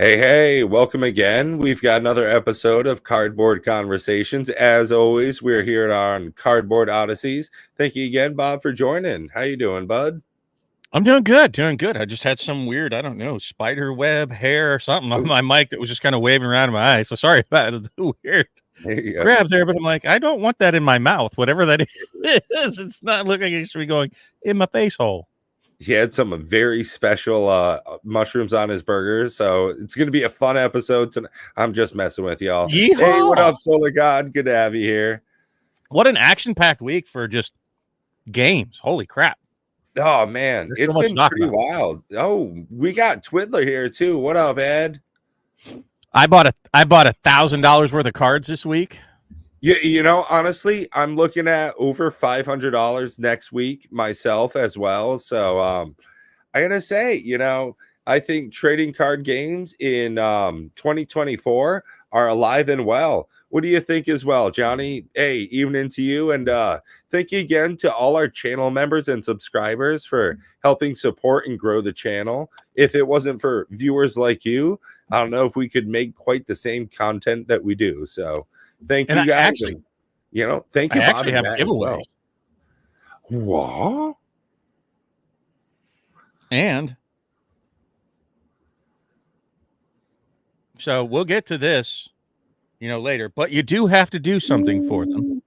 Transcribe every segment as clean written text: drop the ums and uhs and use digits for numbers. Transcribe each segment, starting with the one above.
Hey, welcome again. We've got another episode of Cardboard Conversations. As always, we're here on Cardboard Odysseys. Thank you again, Bob, for joining. How you doing, bud? I'm doing good, I just had some weird, I don't know, spider web hair or something on my mic that was just kind of waving around in my eyes. So sorry about the weird There you go. grab there, but I'm like, I don't want that in my mouth, whatever that is. It's not looking like it should be going in my face hole. He had some very special mushrooms on his burgers, so it's going to be a fun episode tonight. I'm just messing with y'all. Yeehaw! Hey, what up, Solar God? Good to have you here. What an action-packed week for just games. Holy crap. Oh, man, it's been pretty wild. Oh, we got Twiddler here, too. What up, Ed? I bought $1,000 worth of cards this week. You know, honestly, I'm looking at over $500 next week myself as well. So I gotta say, I think trading card games in 2024 are alive and well. What do you think as well, Johnny? Hey, evening to you, and thank you again to all our channel members and subscribers for helping support and grow the channel. If it wasn't for viewers like you, I don't know if we could make quite the same content that we do. So thank you guys. Actually, thank you, I Bob. actually have giveaways. What? And so we'll get to this, later, but you do have to do something for them.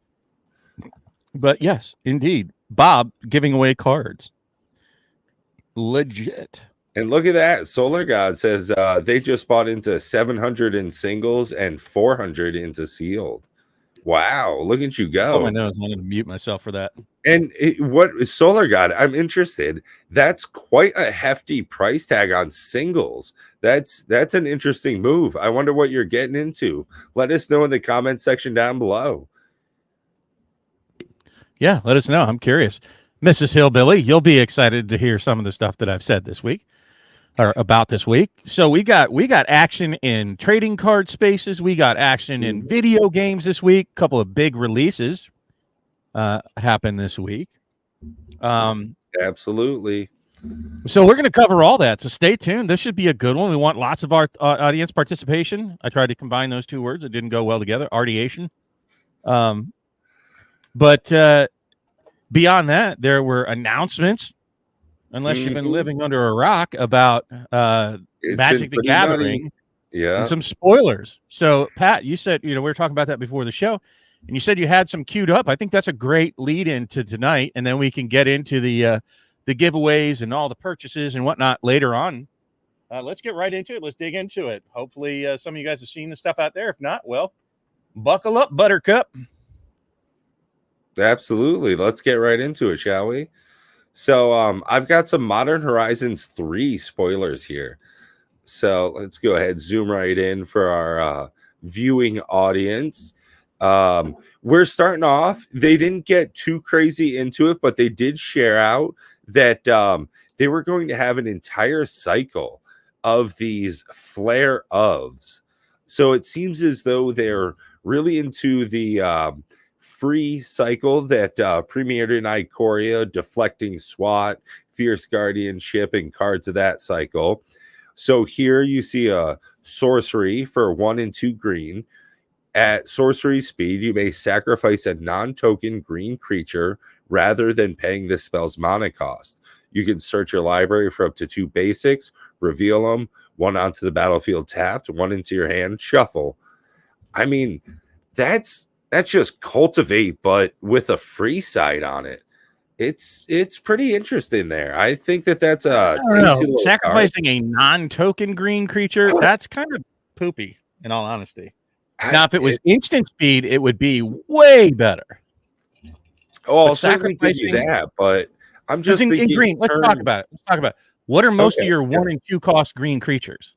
But yes, indeed, Bob giving away cards. Legit. And look at that. Solar God says they just bought into 700 in singles and 400 into sealed. Wow, look at you go. Oh, my nose. I'm going to mute myself for that. And what is Solar God? I'm interested. That's quite a hefty price tag on singles. That's an interesting move. I wonder what you're getting into. Let us know in the comment section down below. Yeah, let us know. I'm curious. Mrs. Hillbilly, you'll be excited to hear some of the stuff that I've said this week. Or about this week. So we got action in trading card spaces. We got action in video games this week. A couple of big releases happened this week. Absolutely. So we're going to cover all that. So stay tuned. This should be a good one. We want lots of our audience participation. I tried to combine those two words. It didn't go well together. Artiation. But beyond that, there were announcements. Unless you've been living under a rock, about Magic the Gathering, and some spoilers. So, Pat, you said, we were talking about that before the show, and you said you had some queued up. I think that's a great lead into tonight, and then we can get into the giveaways and all the purchases and whatnot later on. Let's get right into it. Let's dig into it. Hopefully, some of you guys have seen the stuff out there. If not, well, buckle up, Buttercup. Absolutely. Let's get right into it, shall we? So I've got some Modern Horizons 3 spoilers here. So let's go ahead, zoom right in for our viewing audience. We're starting off. They didn't get too crazy into it, but they did share out that they were going to have an entire cycle of these flare-ofs. So it seems as though they're really into the free cycle that premiered in Ikoria, deflecting SWAT, fierce guardianship, and cards of that cycle. So here you see a sorcery for 1 and 2 green. At sorcery speed, you may sacrifice a non-token green creature rather than paying the spell's mana cost. You can search your library for up to 2 basics, reveal them, 1 onto the battlefield tapped, 1 into your hand, shuffle. I mean, that's just cultivate, but with a free side on it. It's pretty interesting there. I think that's a sacrificing a non-token green creature. That's kind of poopy, in all honesty. Now, if it was instant speed, it would be way better. Oh, I'll certainly give you that, but I'm just thinking in green. Let's talk about it. What are most of your 1 and 2 cost green creatures?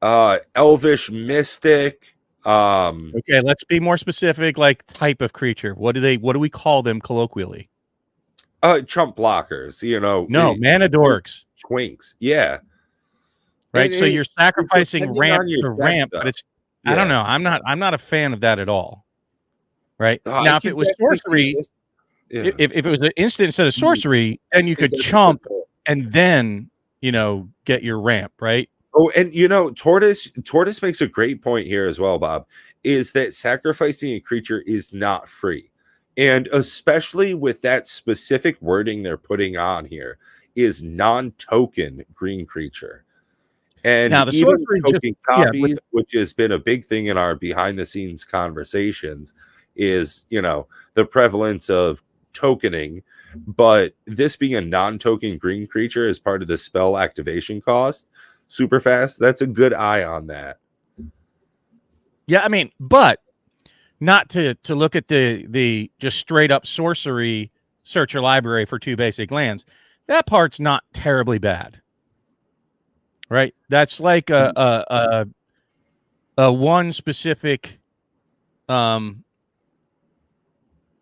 Elvish Mystic. Okay, let's be more specific, like type of creature. What do we call them colloquially? Chump blockers, No, mana dorks. Twinks, yeah. Right. So you're sacrificing ramp to ramp, but it's I don't know. I'm not a fan of that at all. Right. Now if it was sorcery, if it was an instant instead of sorcery, then you could chump and then get your ramp, right? Oh, and you know, Tortoise makes a great point here as well, Bob, is that sacrificing a creature is not free. And especially with that specific wording they're putting on here is non-token green creature. And now the even sorcery token copies, which has been a big thing in our behind the scenes conversations, is, you know, the prevalence of tokening. But this being a non-token green creature as part of the spell activation cost, super fast, that's a good eye on that. Yeah, I mean, but not to look at the just straight up sorcery, search your library for 2 basic lands. That part's not terribly bad. Right? That's like a one specific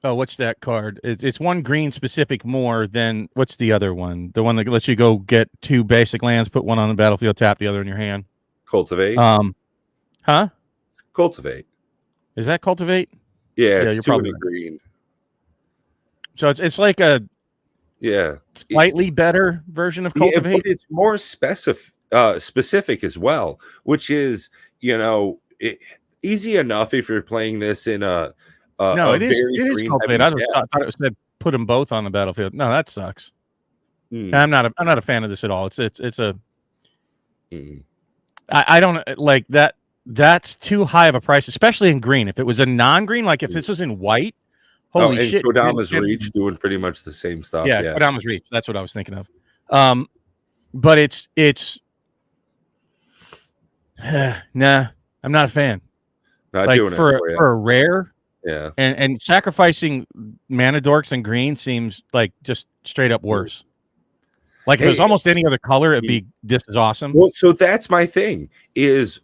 what's that card? It's one green specific more than what's the other one? The one that lets you go get 2 basic lands, put one on the battlefield, tap the other in your hand. Cultivate. Huh? Cultivate. Is that Cultivate? Yeah, it's you're 2 probably green. So it's like a slightly better version of Cultivate. Yeah, but it's more specific as well, which is, you know, easy enough if you're playing this in a no, it is Cultivate. I thought it said put them both on the battlefield. No, that sucks. I'm not a fan of this at all. It's a I don't like that. That's too high of a price, especially in green. If it was a non-green, like if this was in white, holy shit! Kodama's Reach doing pretty much the same stuff. Yeah, Kodama's Reach. That's what I was thinking of. But it's nah. I'm not a fan. Not like doing for a rare. Yeah, and sacrificing mana dorks and green seems like just straight up worse. Like if it was almost any other color, it'd be this is awesome. Well, so that's my thing. Is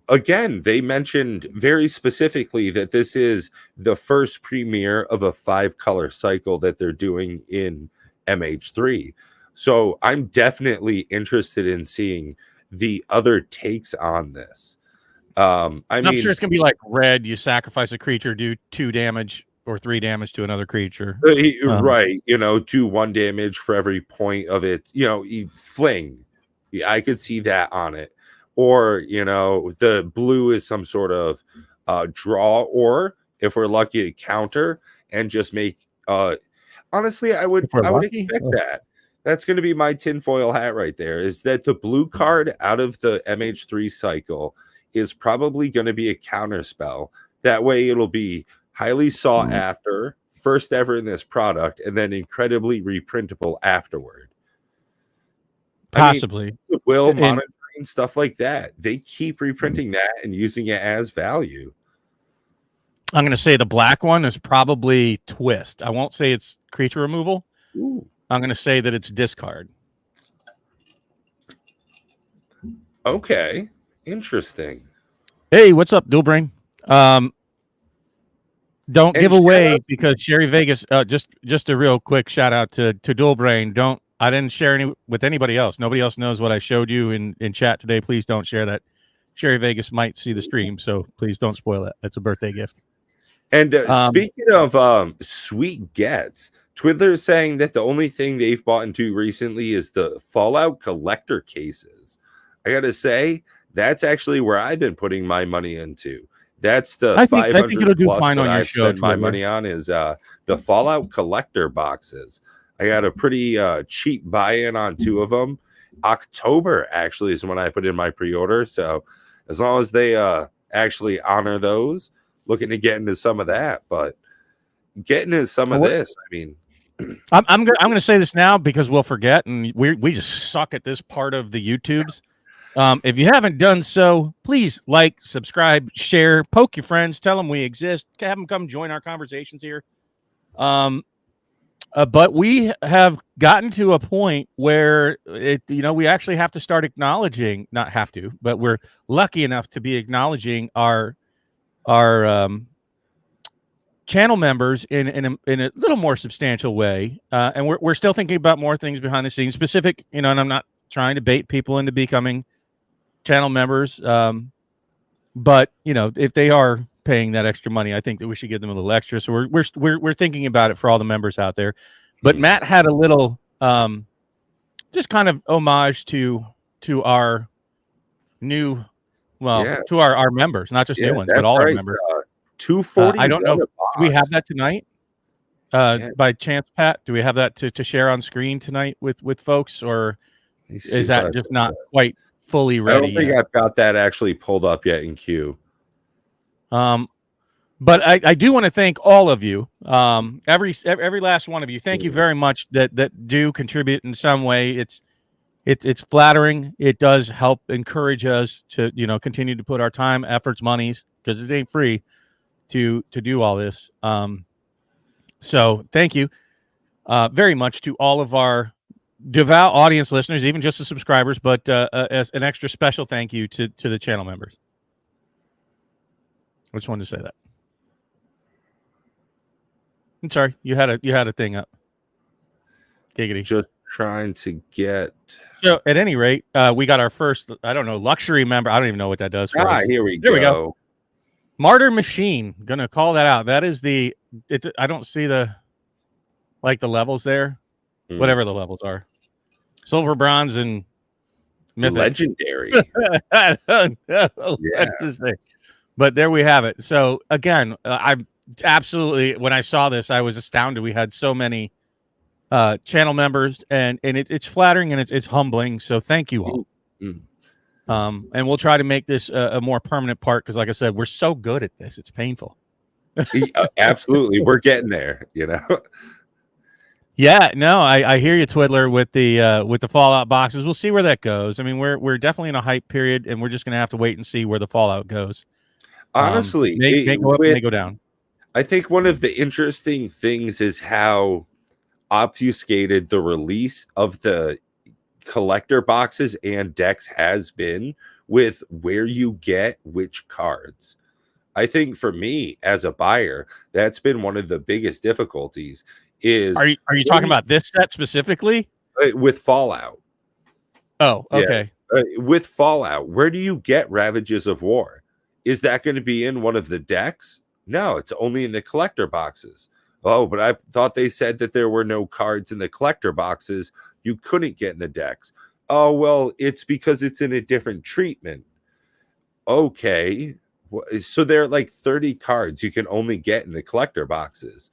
again, they mentioned very specifically that this is the first premiere of a 5-color cycle that they're doing in MH3. So I'm definitely interested in seeing the other takes on this. I'm sure it's gonna be like red. You sacrifice a creature, do 2 damage or 3 damage to another creature. Right. You know, do 1 damage for every point of it. You know, fling. Yeah, I could see that on it. Or, you know, the blue is some sort of draw, or if we're lucky, a counter, and just make. Honestly, I would expect that. That's going to be my tinfoil hat right there. Is that the blue card out of the MH3 cycle is probably going to be a counter spell. That way, it'll be highly sought after, first ever in this product, and then incredibly reprintable afterward. Possibly. I mean, monitoring stuff like that. They keep reprinting that and using it as value. I'm going to say the black one is probably twist. I won't say it's creature removal. Ooh. I'm going to say that it's discard. Okay. Interesting. Hey, what's up, Dualbrain? Don't give away because Sherry Vegas. Just a real quick shout out to Dualbrain. I didn't share any with anybody else. Nobody else knows what I showed you in chat today. Please don't share that. Sherry Vegas might see the stream, so please don't spoil it. It's a birthday gift. And speaking of sweet gets, Twiddler is saying that the only thing they've bought into recently is the Fallout collector cases. I got to say, that's actually where I've been putting my money into. That's the 500 plus that I've spent my money on is the Fallout collector boxes. I got a pretty cheap buy-in on 2 of them. October actually is when I put in my pre-order. So as long as they actually honor those, looking to get into some of that. But getting into some of this, I mean, I'm going to say this now because we'll forget, and we just suck at this part of the YouTubes. If you haven't done so, please like, subscribe, share, poke your friends, tell them we exist, have them come join our conversations here. But we have gotten to a point where we actually have to start acknowledging, not have to, but we're lucky enough to be acknowledging our channel members in a little more substantial way. And we're still thinking about more things behind the scenes, specific, and I'm not trying to bait people into becoming channel members. But if they are paying that extra money, I think that we should give them a little extra. So we're thinking about it for all the members out there. But Matt had a little just kind of homage to our new, to our members, not just new ones, but all our members. 240. I don't know. Do we have that tonight? By chance, Pat? Do we have that to share on screen tonight with folks, or is that just not quite fully ready? I don't think I've got that actually pulled up yet in queue. But I do want to thank all of you, every last one of you. Thank you very much that do contribute in some way. It's flattering. It does help encourage us to continue to put our time, efforts, monies, because it ain't free to do all this. So thank you very much to all of our devout audience listeners, even just the subscribers, but as an extra special thank you to the channel members. I just wanted to say that. I'm sorry, you had a thing up. Giggity. Just trying to get. So at any rate, we got our first, I don't know, luxury member. I don't even know what that does for us. Here we go. We go. Martyr Machine. Gonna call that out. That is I don't see the levels there. Whatever the levels are. Silver, bronze, and mythic. Legendary. I don't know what to say. But there we have it. So again, I'm absolutely, when I saw this, I was astounded. We had so many channel members, and it's flattering and it's humbling. So thank you all. And we'll try to make this a more permanent part, because like I said, we're so good at this. It's painful. Absolutely. We're getting there, Yeah, no, I hear you, Twiddler, with the Fallout boxes. We'll see where that goes. I mean, we're definitely in a hype period, and we're just gonna have to wait and see where the Fallout goes. Honestly, they go up and they go down. I think one of the interesting things is how obfuscated the release of the collector boxes and decks has been with where you get which cards. I think for me as a buyer, that's been one of the biggest difficulties. Are you talking about this set specifically? With Fallout. Oh, okay. Yeah. With Fallout, where do you get Ravages of War? Is that going to be in one of the decks? No, it's only in the collector boxes. Oh, but I thought they said that there were no cards in the collector boxes you couldn't get in the decks. Oh, well, it's because it's in a different treatment. Okay. So there are like 30 cards you can only get in the collector boxes.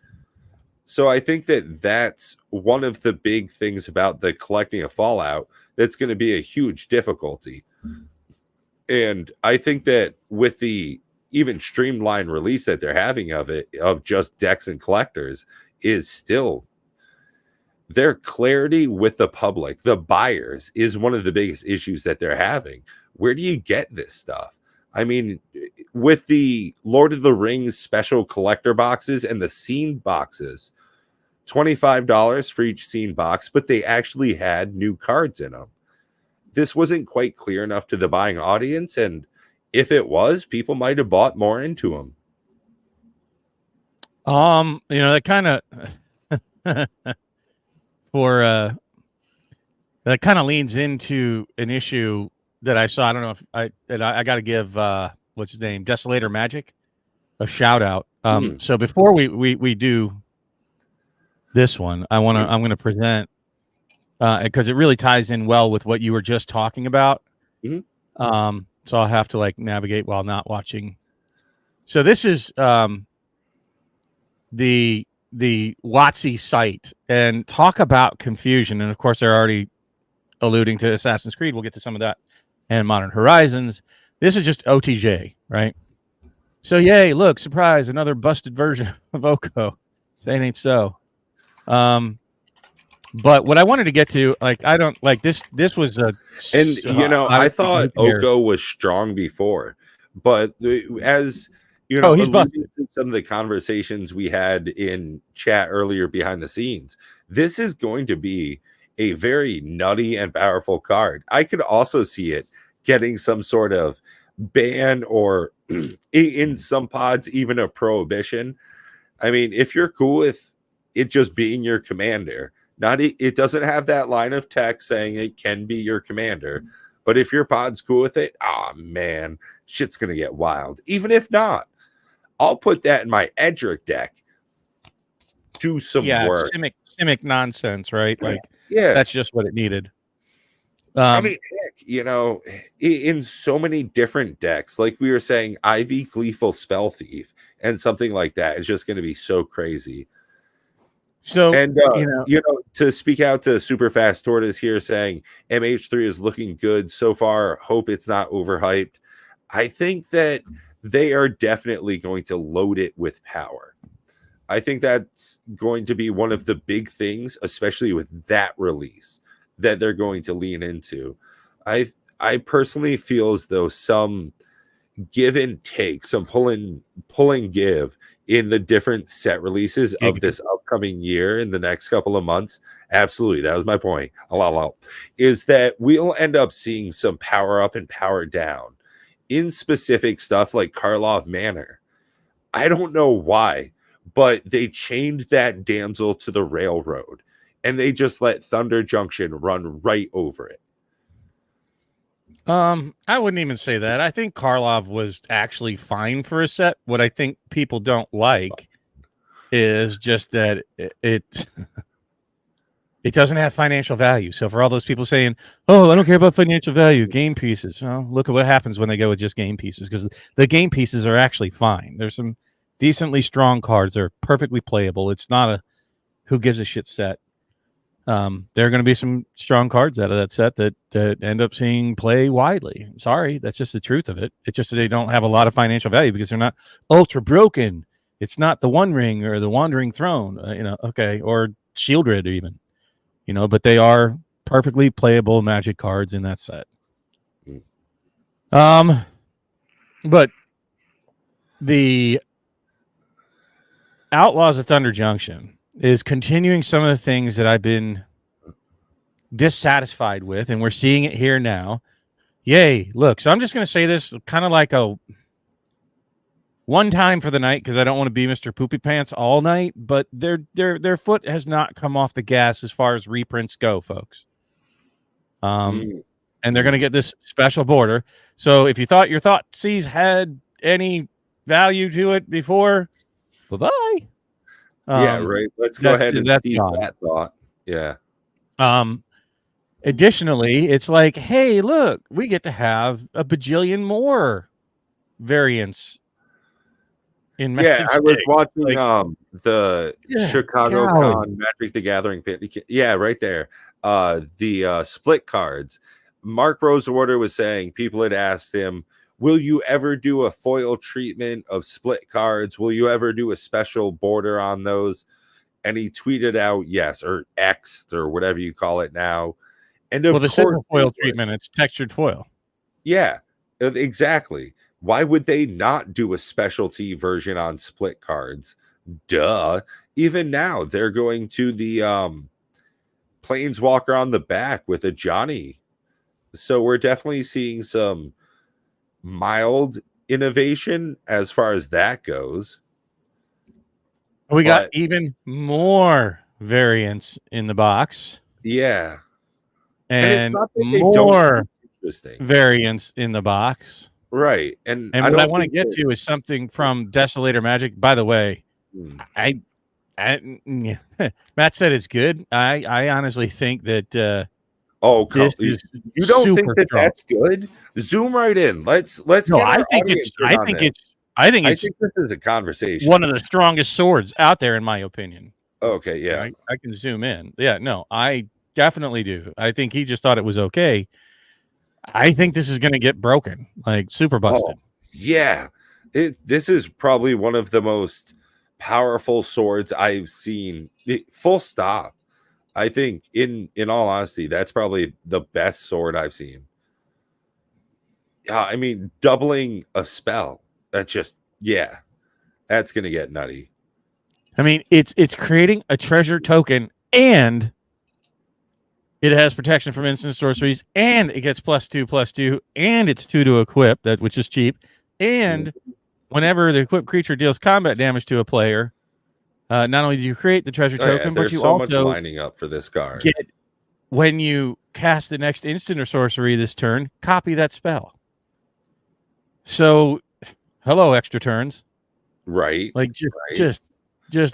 So I think that that's one of the big things about the collecting of Fallout that's going to be a huge difficulty. And I think that with the even streamlined release that they're having of it, of just decks and collectors, is still their clarity with the public, the buyers, is one of the biggest issues that they're having. Where do you get this stuff? I mean, with the Lord of the Rings special collector boxes and the scene boxes, $25 for each scene box, but they actually had new cards in them. This wasn't quite clear enough to the buying audience, and if it was, people might have bought more into them. That kind of that kind of leans into an issue that I saw. I don't know if I got to give what's his name, Desolator Magic, a shout out. So before we do this one, I'm going to present because it really ties in well with what you were just talking about. So I'll have to navigate while not watching. So this is the WotC site, and talk about confusion. And of course, they're already alluding to Assassin's Creed. We'll get to some of that, and Modern Horizons. This is just OTJ, right? So yay, look, surprise, another busted version of Oko. Saying ain't so. But what I wanted to get to, I don't like this. This was a, and I thought Oko was strong before, but as he's busted. Some of the conversations we had in chat earlier behind the scenes, this is going to be a very nutty and powerful card. I could also see it getting some sort of ban, or in some pods, even a prohibition. I mean, if you're cool with it just being your commander, it doesn't have that line of text saying it can be your commander, but if your pod's cool with it, man, shit's gonna get wild. Even if not, I'll put that in my Edric deck. Do some work. Simic nonsense, right? That's just what it needed. I mean, heck, in so many different decks, like we were saying, Ivy Gleeful Spell Thief and something like that is just going to be so crazy. So, and to speak out to Super Fast Tortoise here saying MH3 is looking good so far. Hope it's not overhyped. I think that they are definitely going to load it with power. I think that's going to be one of the big things, especially with that release, that they're going to lean into. I personally feel as though some give and take, some pull and give in the different set releases of this upcoming year in the next couple of months. Absolutely, that was my point. Is that we'll end up seeing some power up and power down in specific stuff like Karlov Manor. I don't know why, but they chained that damsel to the railroad and they just let Thunder Junction run right over it. I wouldn't even say that. I think Karlov was actually fine for a set. What I think people don't like is just that it doesn't have financial value. So for all those people saying, "Oh, I don't care about financial value, game pieces," well, look at what happens when they go with just game pieces, because the game pieces are actually fine. There's some decently strong cards. They're perfectly playable. It's not a who gives a shit set. There are going to be some strong cards out of that set that end up seeing play widely. Sorry, that's just the truth of it. It's just that they don't have a lot of financial value because they're not ultra broken. It's not the One Ring or the Wandering Throne, or Shieldred even, but they are perfectly playable Magic cards in that set. But the Outlaws at Thunder Junction is continuing some of the things that I've been dissatisfied with, and we're seeing it here now. Yay, look. So I'm just going to say this kind of like a one time for the night, because I don't want to be Mr. Poopy Pants all night, but their foot has not come off the gas as far as reprints go, folks. And they're going to get this special border. So if you thought your Thoughtseize had any value to it before, bye-bye. Yeah, right. Let's go ahead and tease that thought. Yeah. Additionally, it's like, hey, look, we get to have a bajillion more variants in Magic. Yeah, I was watching the Chicago Con Magic the Gathering pit. Yeah, right there. The split cards. Mark Rosewater was saying people had asked him, will you ever do a foil treatment of split cards? Will you ever do a special border on those? And he tweeted out yes, or X, or whatever you call it now. And of the simple foil treatment, it's textured foil. Yeah, exactly. Why would they not do a specialty version on split cards? Duh. Even now, they're going to the Planeswalker on the back with a Johnny. So we're definitely seeing some mild innovation as far as that goes. We got even more variants in the box. Yeah. And it's not that more variants in the box. Right. And what I want to get to is something from Desolator Magic. By the way, Matt said it's good. I honestly think that you don't think that that's good? Zoom right in. Let's no, I think this is a conversation. One of the strongest swords out there, in my opinion. Okay, yeah. I can zoom in. Yeah, no, I definitely do. I think he just thought it was okay. I think this is going to get broken, like super busted. Yeah. This is probably one of the most powerful swords I've seen. Full stop. I think in all honesty, that's probably the best sword I've seen. Yeah, I mean, doubling a spell. That's just, that's going to get nutty. I mean, it's creating a treasure token, and it has protection from instant sorceries, and it gets +2/+2, and it's 2 to equip, which is cheap. And whenever the equipped creature deals combat damage to a player, not only do you create the treasure token, but you also much lining up for this card. When you cast the next instant or sorcery this turn, copy that spell. So, hello, extra turns. Right. Like just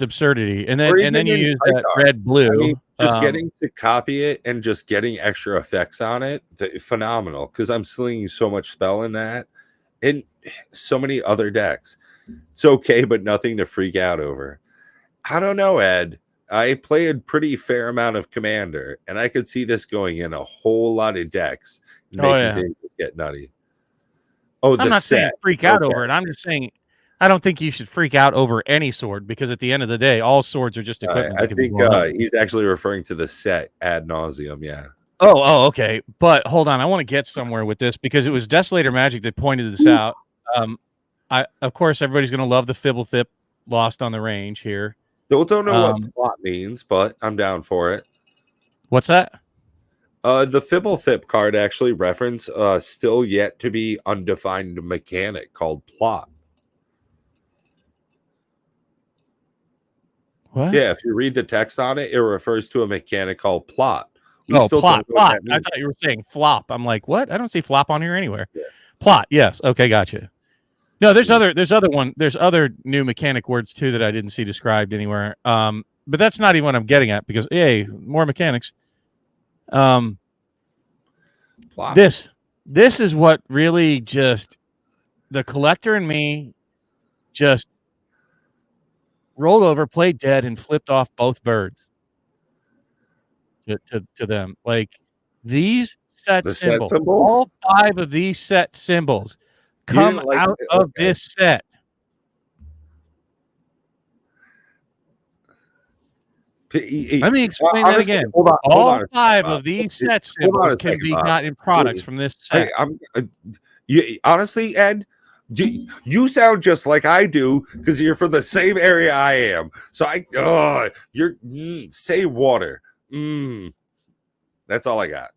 absurdity. And then you use that red blue. Just getting to copy it and just getting extra effects on it, phenomenal. Because I'm slinging so much spell in that, and so many other decks. It's okay, but nothing to freak out over. I don't know, Ed. I play a pretty fair amount of Commander, and I could see this going in a whole lot of decks, making things get nutty. Oh, I'm not saying freak out over it. I'm just saying I don't think you should freak out over any sword, because at the end of the day, all swords are just equipment. I think he's actually referring to the set ad nauseum. Yeah. Oh, okay. But hold on, I want to get somewhere with this, because it was Desolator Magic that pointed this out. Of course, everybody's going to love the Fibblethip Lost on the Range here. Still don't know what plot means, but I'm down for it. What's that? The Fibblethip card actually reference still yet to be undefined mechanic called plot. What? Yeah, if you read the text on it, it refers to a mechanic called plot. Plot. I thought you were saying flop. I'm like, what? I don't see flop on here anywhere. Yeah. Plot. Yes. Okay, gotcha. No, there's other new mechanic words too that I didn't see described anywhere. But that's not even what I'm getting at, because more mechanics. This is what really just the collector and me just rolled over, played dead, and flipped off both birds to them. Like, these set symbols, all 5 of these set symbols come out of this set. Let me explain that again. All 5 of these set symbols can be got in products from this set. Honestly, Ed, you sound just like I do, because you're from the same area I am. So say water. That's all I got.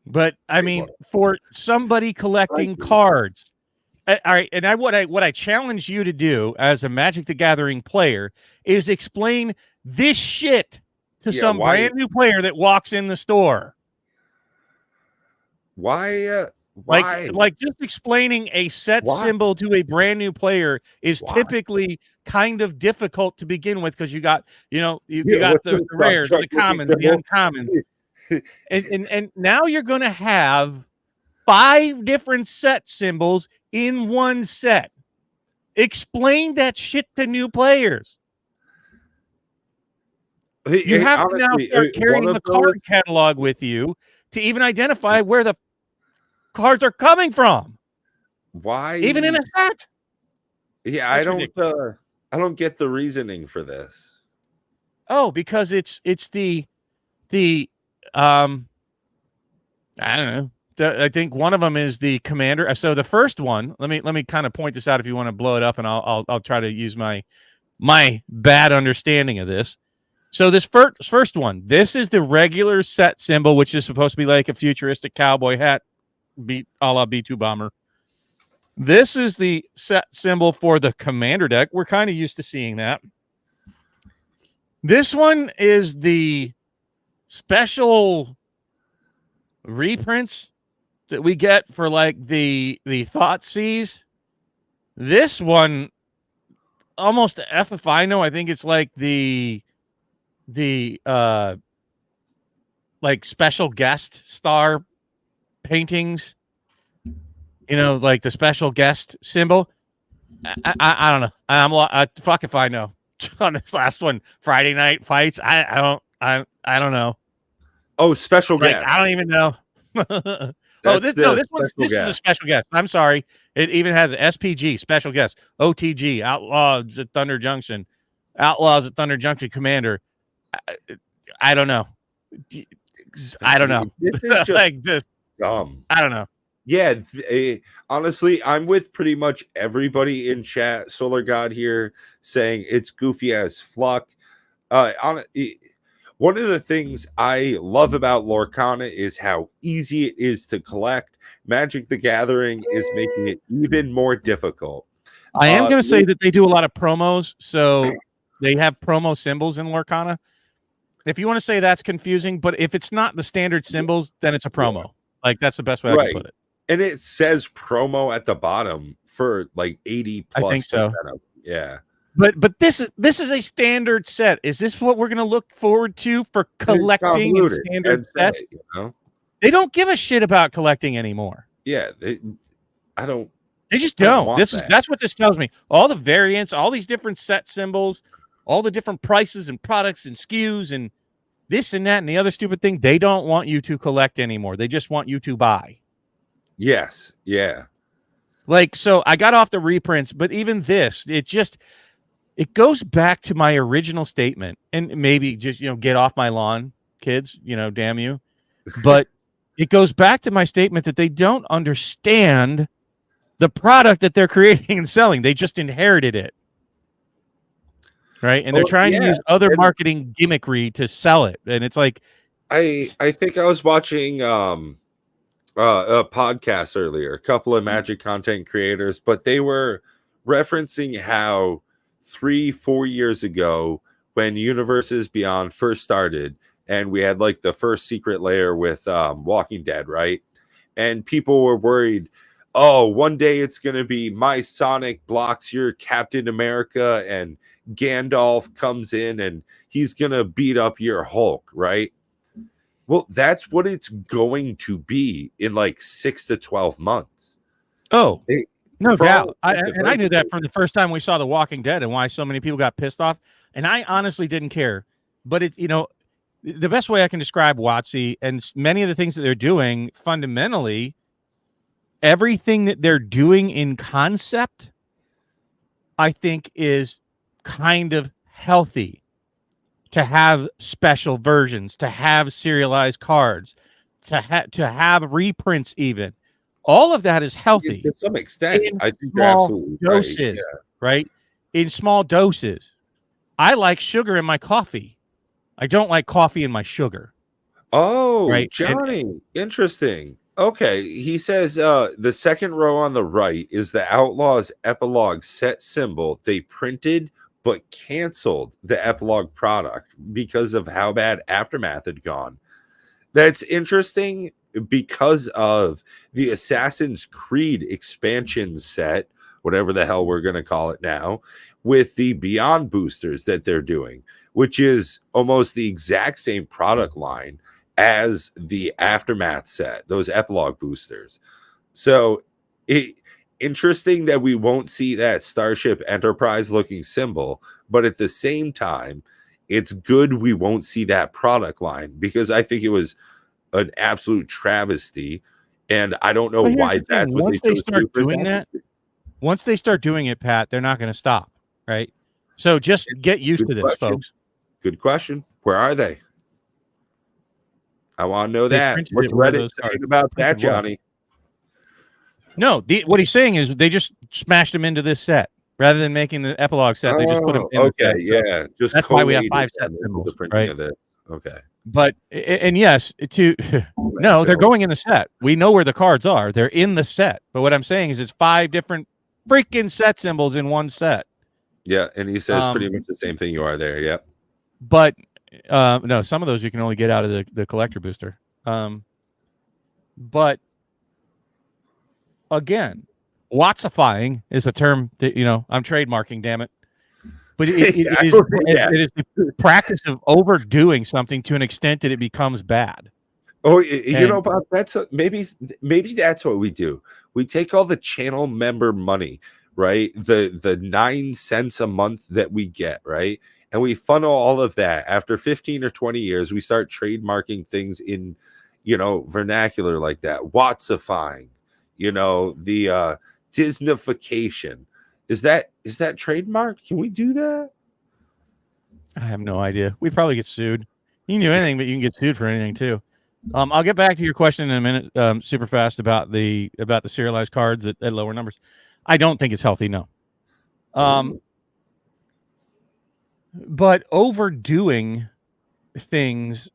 But I mean, for somebody collecting cards, all right. And what I challenge you to do as a Magic the Gathering player is explain this shit to some brand new player that walks in the store. Why? Like just explaining a set symbol to a brand new player is typically kind of difficult to begin with, because you got the rares, the commons, the uncommons, and now you're going to have 5 different set symbols in one set. Explain that shit to new players. You have to now start carrying the card catalog with you to even identify where the cards are coming from. Why? Even in a set? Yeah, I don't get the reasoning for this. Oh, because it's the I don't know. I think one of them is the commander. So the first one, let me kind of point this out if you want to blow it up, and I'll try to use my bad understanding of this. So this first one, this is the regular set symbol, which is supposed to be like a futuristic cowboy hat, a la B2 Bomber. This is the set symbol for the commander deck. We're kind of used to seeing that. This one is the special reprints that we get for like the Thoughtseize. This one, almost FFI, I think it's like the like special guest star paintings, like the special guest symbol. I don't know. Fuck if I know. On this last one, Friday Night Fights, I don't know. Oh, special guest. I don't even know. This is a special guest. I'm sorry. It even has an SPG, special guest, OTG, Outlaws at Thunder Junction, Outlaws at Thunder Junction Commander. I don't know. I don't know. This is just dumb. I don't know. Yeah, honestly, I'm with pretty much everybody in chat. Solar God here saying it's goofy as fuck. One of the things I love about Lorcana is how easy it is to collect. Magic the Gathering is making it even more difficult. I am going to say that they do a lot of promos, so they have promo symbols in Lorcana. If you want to say that's confusing, but if it's not the standard symbols, then it's a promo. Like, that's the best way I can put it. And it says promo at the bottom for like 80 plus. I think so. Yeah. But this is a standard set. Is this what we're going to look forward to for collecting in standard sets? You know? They don't give a shit about collecting anymore. Yeah, They just don't. That's what this tells me. All the variants, all these different set symbols, all the different prices and products and SKUs and this and that and the other stupid thing. They don't want you to collect anymore. They just want you to buy. Yes. Yeah. Like, so I got off the reprints, but even this, it goes back to my original statement, and maybe just, get off my lawn, kids, damn you. But it goes back to my statement that they don't understand the product that they're creating and selling. They just inherited it. Right. And they're trying to use other marketing gimmickry to sell it. And it's like, I think I was watching a podcast earlier, a couple of Magic content creators, but they were referencing how 3-4 years ago, when Universes Beyond first started, and we had like the first secret layer with Walking Dead, right? And people were worried, oh, one day it's going to be my Sonic blocks your Captain America, and Gandalf comes in and he's going to beat up your Hulk, right? Well, that's what it's going to be in like 6 to 12 months. Oh, no doubt. I knew that from the first time we saw The Walking Dead and why so many people got pissed off. And I honestly didn't care. But it's, the best way I can describe WotC and many of the things that they're doing, fundamentally, everything that they're doing in concept, I think is kind of healthy. To have special versions, to have serialized cards, to have reprints even. All of that is healthy. To some extent, I think you're absolutely doses, right? In small doses. I like sugar in my coffee. I don't like coffee in my sugar. Oh, right? Johnny, interesting. Okay, he says the second row on the right is the Outlaws epilogue set symbol they printed but canceled the epilogue product because of how bad Aftermath had gone. That's interesting because of the Assassin's Creed expansion set, whatever the hell we're going to call it now, with the Beyond boosters that they're doing, which is almost the exact same product line as the Aftermath set, those epilogue boosters. So interesting that we won't see that Starship Enterprise looking symbol, but at the same time, it's good we won't see that product line, because I think it was an absolute travesty, and I don't know why that's what they start doing that. Once they start doing it, Pat, they're not going to stop, right? So just get used to this, folks. Good question. Where are they? I want to know that. What's Reddit saying about that, Johnny? No, what he's saying is they just smashed them into this set rather than making the epilogue set. They just put them in the set. Yeah. Just that's why we have 5 set symbols, right? Okay. But and yes, no, they're going in the set. We know where the cards are. They're in the set. But what I'm saying is it's 5 different freaking set symbols in one set. Yeah, and he says pretty much the same thing you are there. Yep. But no, some of those you can only get out of the collector booster. But again, Watsifying is a term that I'm trademarking. Damn it! But it is the practice of overdoing something to an extent that it becomes bad. Oh, Bob, that's maybe that's what we do. We take all the channel member money, right? The 9 cents a month that we get, right? And we funnel all of that. After 15 or 20 years, we start trademarking things in, vernacular like that. Watsifying, the Disneyfication. Is that trademark? Can we do that? I have no idea. We'd probably get sued. You can do anything, but you can get sued for anything too. I'll get back to your question in a minute, super fast about the serialized cards at lower numbers. I don't think it's healthy, no. But overdoing things,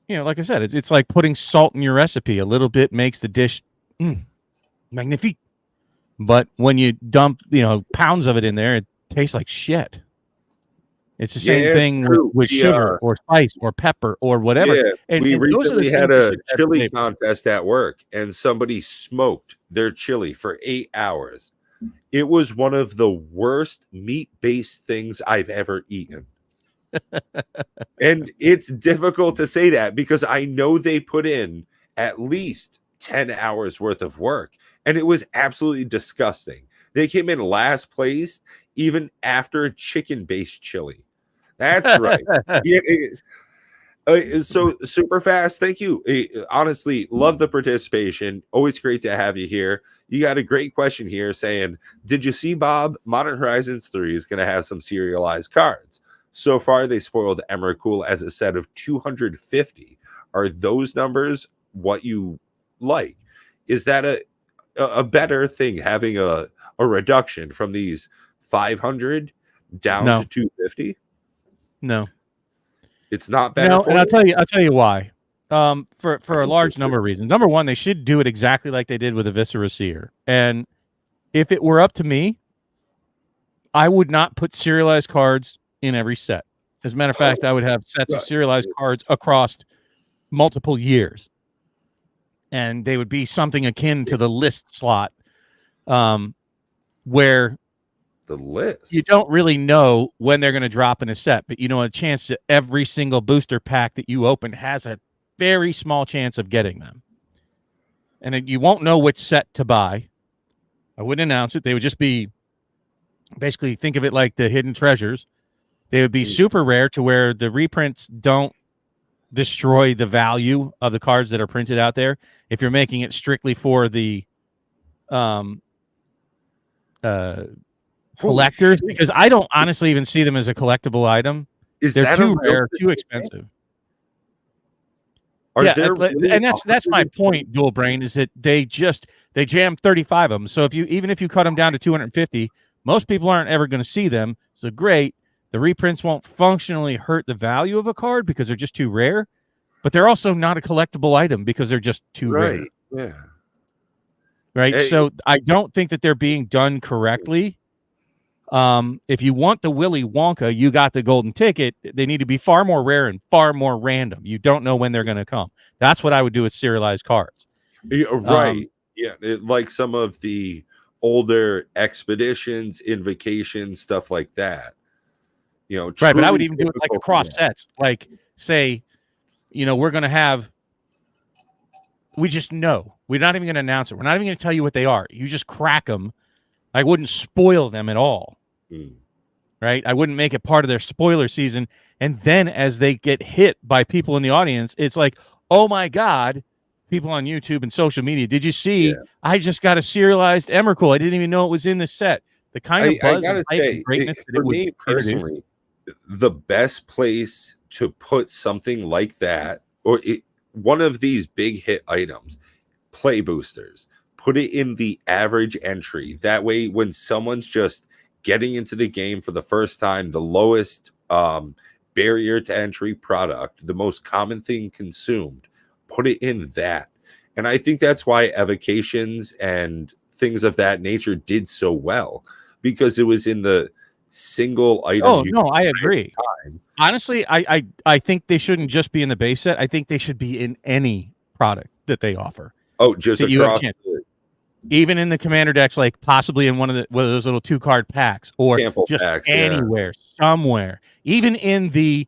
like I said, it's like putting salt in your recipe. A little bit makes the dish magnifique. But when you dump, pounds of it in there, it tastes like shit. It's the same thing with sugar or spice or pepper or whatever. Yeah, and we recently had a chili contest at work, and somebody smoked their chili for 8 hours. It was one of the worst meat-based things I've ever eaten. And it's difficult to say that because I know they put in at least 10 hours worth of work, and it was absolutely disgusting. They came in last place even after chicken-based chili. That's right. So super fast. Thank you. Honestly, love the participation. Always great to have you here. You got a great question here saying, did you see, Bob? Modern Horizons 3 is going to have some serialized cards. So far, they spoiled Emrakul as a set of 250. Are those numbers what you like? Is that a better thing, having a reduction from these 500 down to 250? No. It's not better. No, and I'll tell you why. For a large number of reasons. Number one, they should do it exactly like they did with the Viscera Seer. And if it were up to me, I would not put serialized cards in every set. As a matter of fact, I would have sets of serialized cards across multiple years. And they would be something akin to the list slot, where the list, you don't really know when they're going to drop in a set, but you know a chance that every single booster pack that you open has a very small chance of getting them. And you won't know which set to buy. I wouldn't announce it. They would just be, basically, think of it like the hidden treasures. They would be super rare to where the reprints don't destroy the value of the cards that are printed out there. If you're making it strictly for the collectors, because I don't honestly even see them as a collectible item. They're too rare, too expensive. And that's my point, Dual Brain, is that they jam 35 of them. So even if you cut them down to 250, most people aren't ever going to see them. So great. The reprints won't functionally hurt the value of a card because they're just too rare, but they're also not a collectible item because they're just too rare. Yeah. Right. Hey. So I don't think that they're being done correctly. If you want the Willy Wonka, you got the golden ticket. They need to be far more rare and far more random. You don't know when they're going to come. That's what I would do with serialized cards. Yeah, right. Like some of the older expeditions, invocations, stuff like that. Right, but I would even do it like across sets. Like, say, we're going to have, we just know. We're not even going to announce it. We're not even going to tell you what they are. You just crack them. I wouldn't spoil them at all. Right? I wouldn't make it part of their spoiler season. And then as they get hit by people in the audience, it's like, oh my God, people on YouTube and social media, did you see? Yeah. I just got a serialized Emrakul. I didn't even know it was in the set. The kind of buzz and hype and greatness that it would me personally, the best place to put something like that, or one of these big hit items, play boosters, put it in the average entry. That way, when someone's just getting into the game for the first time, the lowest barrier to entry product, the most common thing consumed, put it in that. And I think that's why evocations and things of that nature did so well, because it was in the single item. Oh, no, I agree. Honestly, I think they shouldn't just be in the base set. I think they should be in any product that they offer. Oh, just across. Even in the commander decks, like possibly in one of those little 2-card packs, or sample just packs, anywhere, somewhere. Even in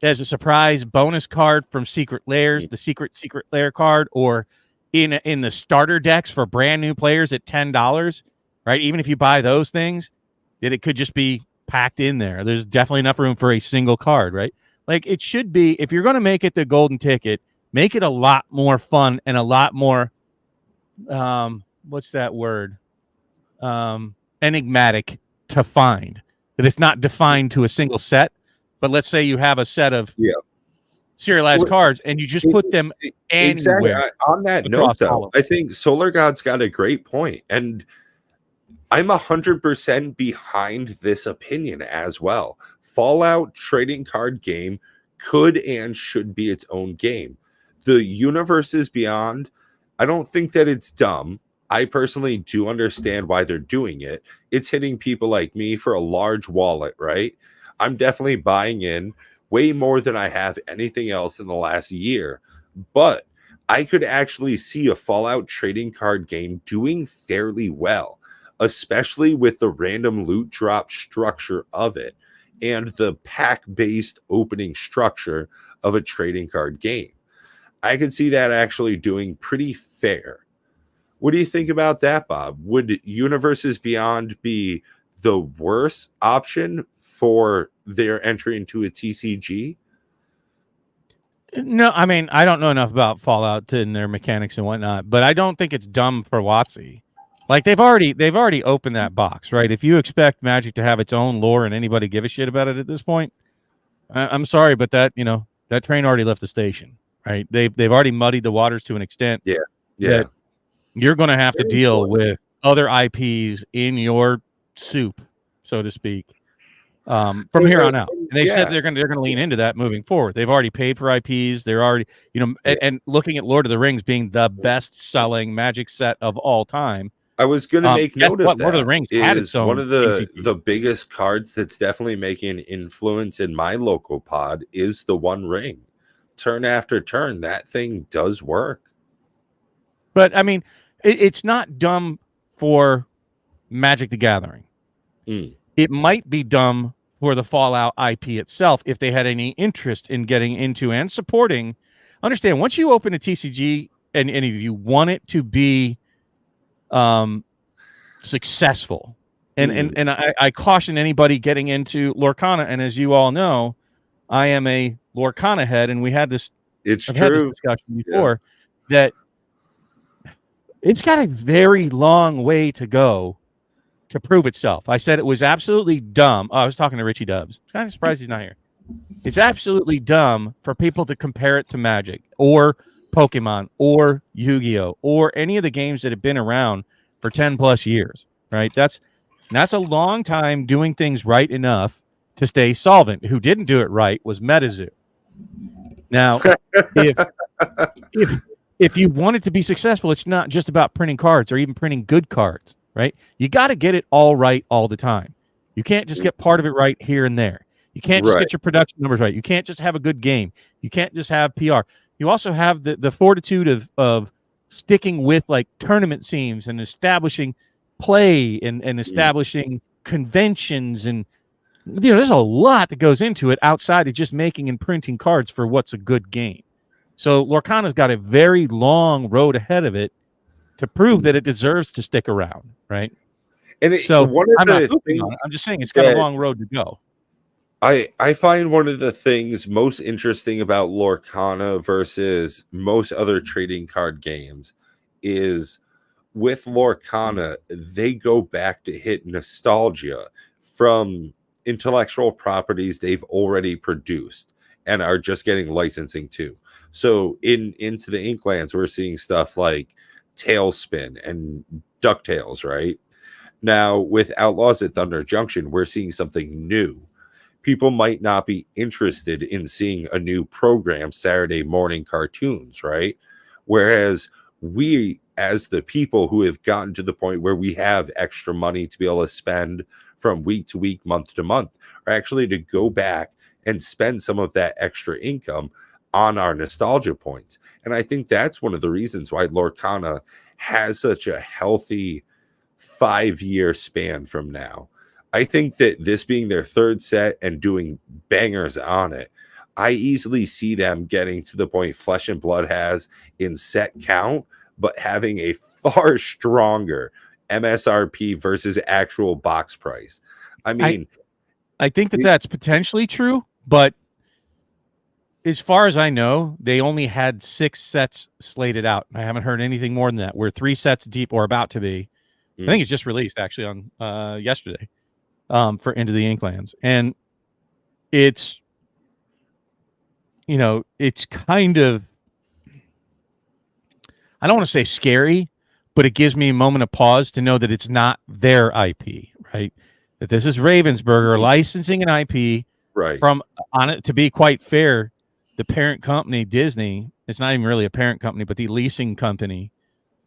as a surprise bonus card from Secret Lairs, the secret lair card, or in the starter decks for brand new players at $10, right? Even if you buy those things, that it could just be packed in there. There's definitely enough room for a single card, right? Like it should be. If you're going to make it the golden ticket, make it a lot more fun and a lot more, what's that word? Enigmatic to find. That it's not defined to a single set, but let's say you have a set of serialized cards and you just put them anywhere. Exactly. On that note, though, I think Solar God's got a great point, and I'm 100% behind this opinion as well. Fallout trading card game could and should be its own game. The Universes Beyond, I don't think that it's dumb. I personally do understand why they're doing it. It's hitting people like me for a large wallet, right? I'm definitely buying in way more than I have anything else in the last year. But I could actually see a Fallout trading card game doing fairly well. especially with the random loot drop structure of it and the pack-based opening structure of a trading card game. I could see that actually doing pretty fair. What do you think about that, Bob? Would Universes Beyond be the worst option for their entry into a TCG? No, I mean, I don't know enough about Fallout and their mechanics and whatnot, but I don't think it's dumb for WotC. Like they've already opened that box, right? If you expect Magic to have its own lore and anybody give a shit about it at this point, I'm sorry, but that train already left the station, right? They've already muddied the waters to an extent. Yeah. That you're going to have to deal with other IPs in your soup, so to speak, from here on out. And they said they're going to lean into that moving forward. They've already paid for IPs. They're already, and looking at Lord of the Rings being the best-selling Magic set of all time. I was going to make note of that. Lord of the Rings had its own one of the biggest cards that's definitely making an influence in my local pod is the One Ring. Turn after turn, that thing does work. But I mean, it's not dumb for Magic the Gathering. It might be dumb for the Fallout IP itself if they had any interest in getting into and supporting. Understand, once you open a TCG and if you want it to be successful, and I caution anybody getting into Lorcana, and as you all know, I am a Lorcana head, and we had this had this discussion before that it's got a very long way to go to prove itself. I said it was absolutely dumb. Oh, I was talking to Richie Dubs. I'm kind of surprised he's not here. It's absolutely dumb for people to compare it to Magic or Pokemon or Yu-Gi-Oh! Or any of the games that have been around for 10 plus years, right? That's a long time doing things right enough to stay solvent. Who didn't do it right was MetaZoo. Now, if you want it to be successful, it's not just about printing cards or even printing good cards, right? You got to get it all right all the time. You can't just get part of it right here and there. You can't just get your production numbers right. You can't just have a good game. You can't just have PR. You also have the fortitude of sticking with like tournament scenes and establishing play and establishing conventions. And there's a lot that goes into it outside of just making and printing cards for what's a good game. So Lorcana's got a very long road ahead of it to prove that it deserves to stick around, right? And I'm just saying it's got a long road to go. I find one of the things most interesting about Lorcana versus most other trading card games is with Lorcana, they go back to hit nostalgia from intellectual properties they've already produced and are just getting licensing to. So into the Inklands, we're seeing stuff like Tailspin and DuckTales, right? Now, with Outlaws at Thunder Junction, we're seeing something new. People might not be interested in seeing a new program, Saturday morning cartoons, right? Whereas we, as the people who have gotten to the point where we have extra money to be able to spend from week to week, month to month, are actually to go back and spend some of that extra income on our nostalgia points. And I think that's one of the reasons why Lorcana has such a healthy 5-year span from now. I think that this being their third set and doing bangers on it, I easily see them getting to the point Flesh and Blood has in set count, but having a far stronger MSRP versus actual box price. I mean, I think that's potentially true, but as far as I know, they only had 6 sets slated out. I haven't heard anything more than that. We're 3 sets deep or about to be. I think it's just released actually on yesterday for Into the Inklands. And it's, it's kind of, I don't want to say scary, but it gives me a moment of pause to know that it's not their IP, right? That this is Ravensburger licensing an IP from, on it. To be quite fair, the parent company, Disney, it's not even really a parent company, but the leasing company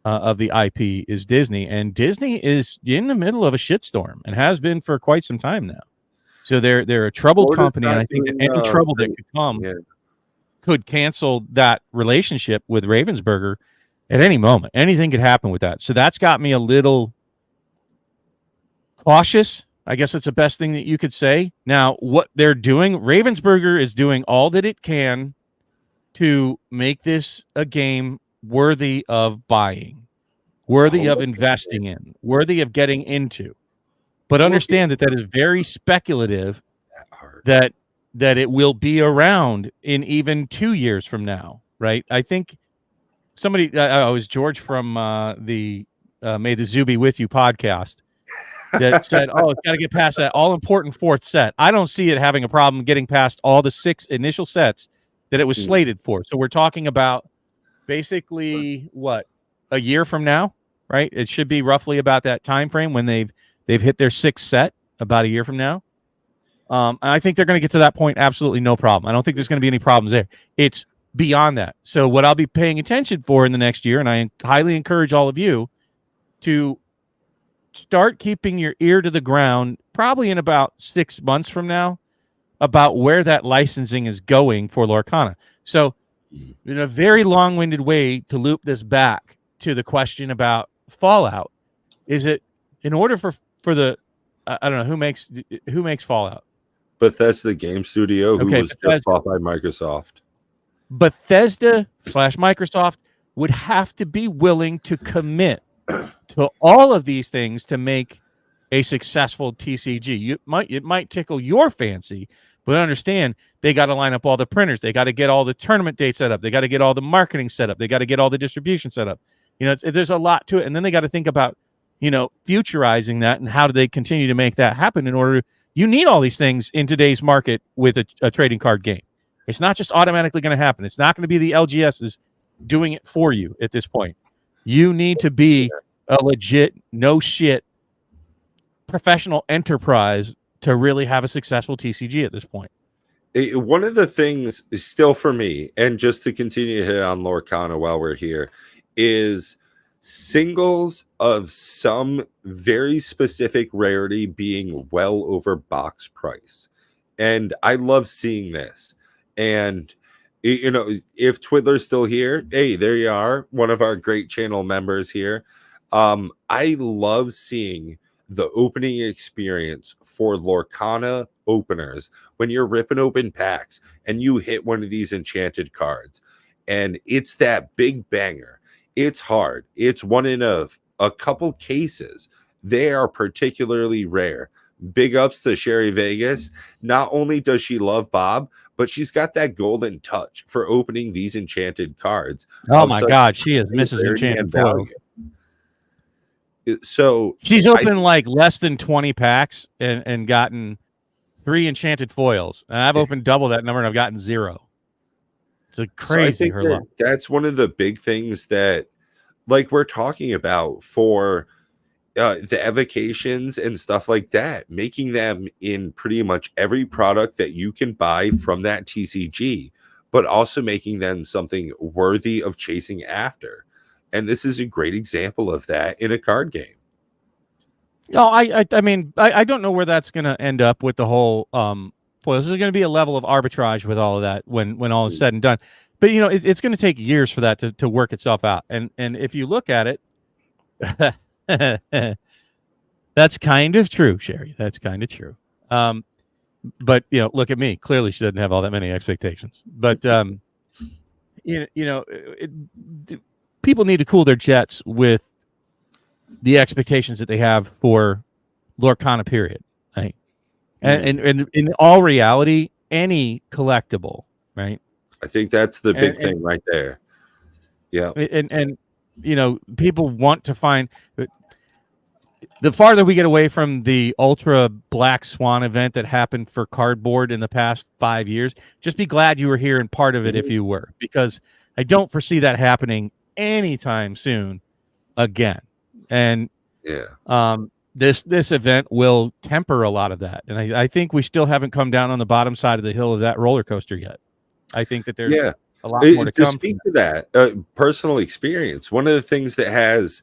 of the IP is Disney. And Disney is in the middle of a shitstorm and has been for quite some time now. So they're a troubled company. And I think that any trouble that could come could cancel that relationship with Ravensburger at any moment. Anything could happen with that. So that's got me a little cautious. I guess it's the best thing that you could say. Now, what they're doing, Ravensburger is doing all that it can to make this a game worthy of buying, worthy of investing in, worthy of getting into. But understand that is very speculative, that it will be around in even 2 years from now, right? I think somebody, it was George from the May the Zoo Be With You podcast, that said, oh, it's got to get past that all-important fourth set. I don't see it having a problem getting past all the 6 initial sets that it was slated for. So we're talking about basically, what, a year from now, right? It should be roughly about that time frame when they've hit their 6th set, about a year from now. And I think they're going to get to that point absolutely no problem. I don't think there's going to be any problems there. It's beyond that. So what I'll be paying attention for in the next year, and I highly encourage all of you to start keeping your ear to the ground, probably in about 6 months from now, about where that licensing is going for Lorcana. So in a very long-winded way to loop this back to the question about Fallout, is it in order for the I don't know who makes Fallout? Bethesda Game Studio, who was just bought by Microsoft. Bethesda/Microsoft would have to be willing to commit to all of these things to make a successful TCG. It might tickle your fancy, but understand they got to line up all the printers. They got to get all the tournament dates set up. They got to get all the marketing set up. They got to get all the distribution set up. There's a lot to it, and then they got to think about futurizing that and how do they continue to make that happen. You need all these things in today's market with a trading card game. It's not just automatically going to happen. It's not going to be the LGSs doing it for you at this point. You need to be a legit, no shit professional enterprise to really have a successful TCG at this point. One of the things is still for me, and just to continue to hit on Lorcana while we're here, is singles of some very specific rarity being well over box price. And I love seeing this. And if Twiddler's still here, hey, there you are, one of our great channel members here. I love seeing the opening experience for Lorcana openers when you're ripping open packs and you hit one of these enchanted cards, and it's that big banger. It's hard. It's one in a couple cases. They are particularly rare. Big ups to Sherry Vegas. Not only does she love Bob, but she's got that golden touch for opening these enchanted cards. Oh my God, she is Mrs. Enchanted Foil. So she's opened like less than 20 packs and gotten 3 enchanted foils. And I've opened double that number and I've gotten 0. It's a crazy. So I think that's one of the big things that, like, we're talking about for the evocations and stuff like that, making them in pretty much every product that you can buy from that TCG, but also making them something worthy of chasing after. And this is a great example of that in a card game. No, I mean, I don't know where that's going to end up with the whole foils. There's going to be a level of arbitrage with all of that when all is said and done. But, it's going to take years for that to work itself out. And if you look at it, that's kind of true, Sherry. That's kind of true. But, look at me. Clearly, she doesn't have all that many expectations. But, people need to cool their jets with the expectations that they have for Lorcana, period. Right? And in all reality, any collectible, right? I think that's the big thing right there. Yeah. And people want to find the farther we get away from the ultra black swan event that happened for cardboard in the past 5 years, just be glad you were here and part of it if you were, because I don't foresee that happening anytime soon again. And this event will temper a lot of that. And I think we still haven't come down on the bottom side of the hill of that roller coaster yet. I think that there's a lot more to come. To speak to that personal experience, one of the things that has,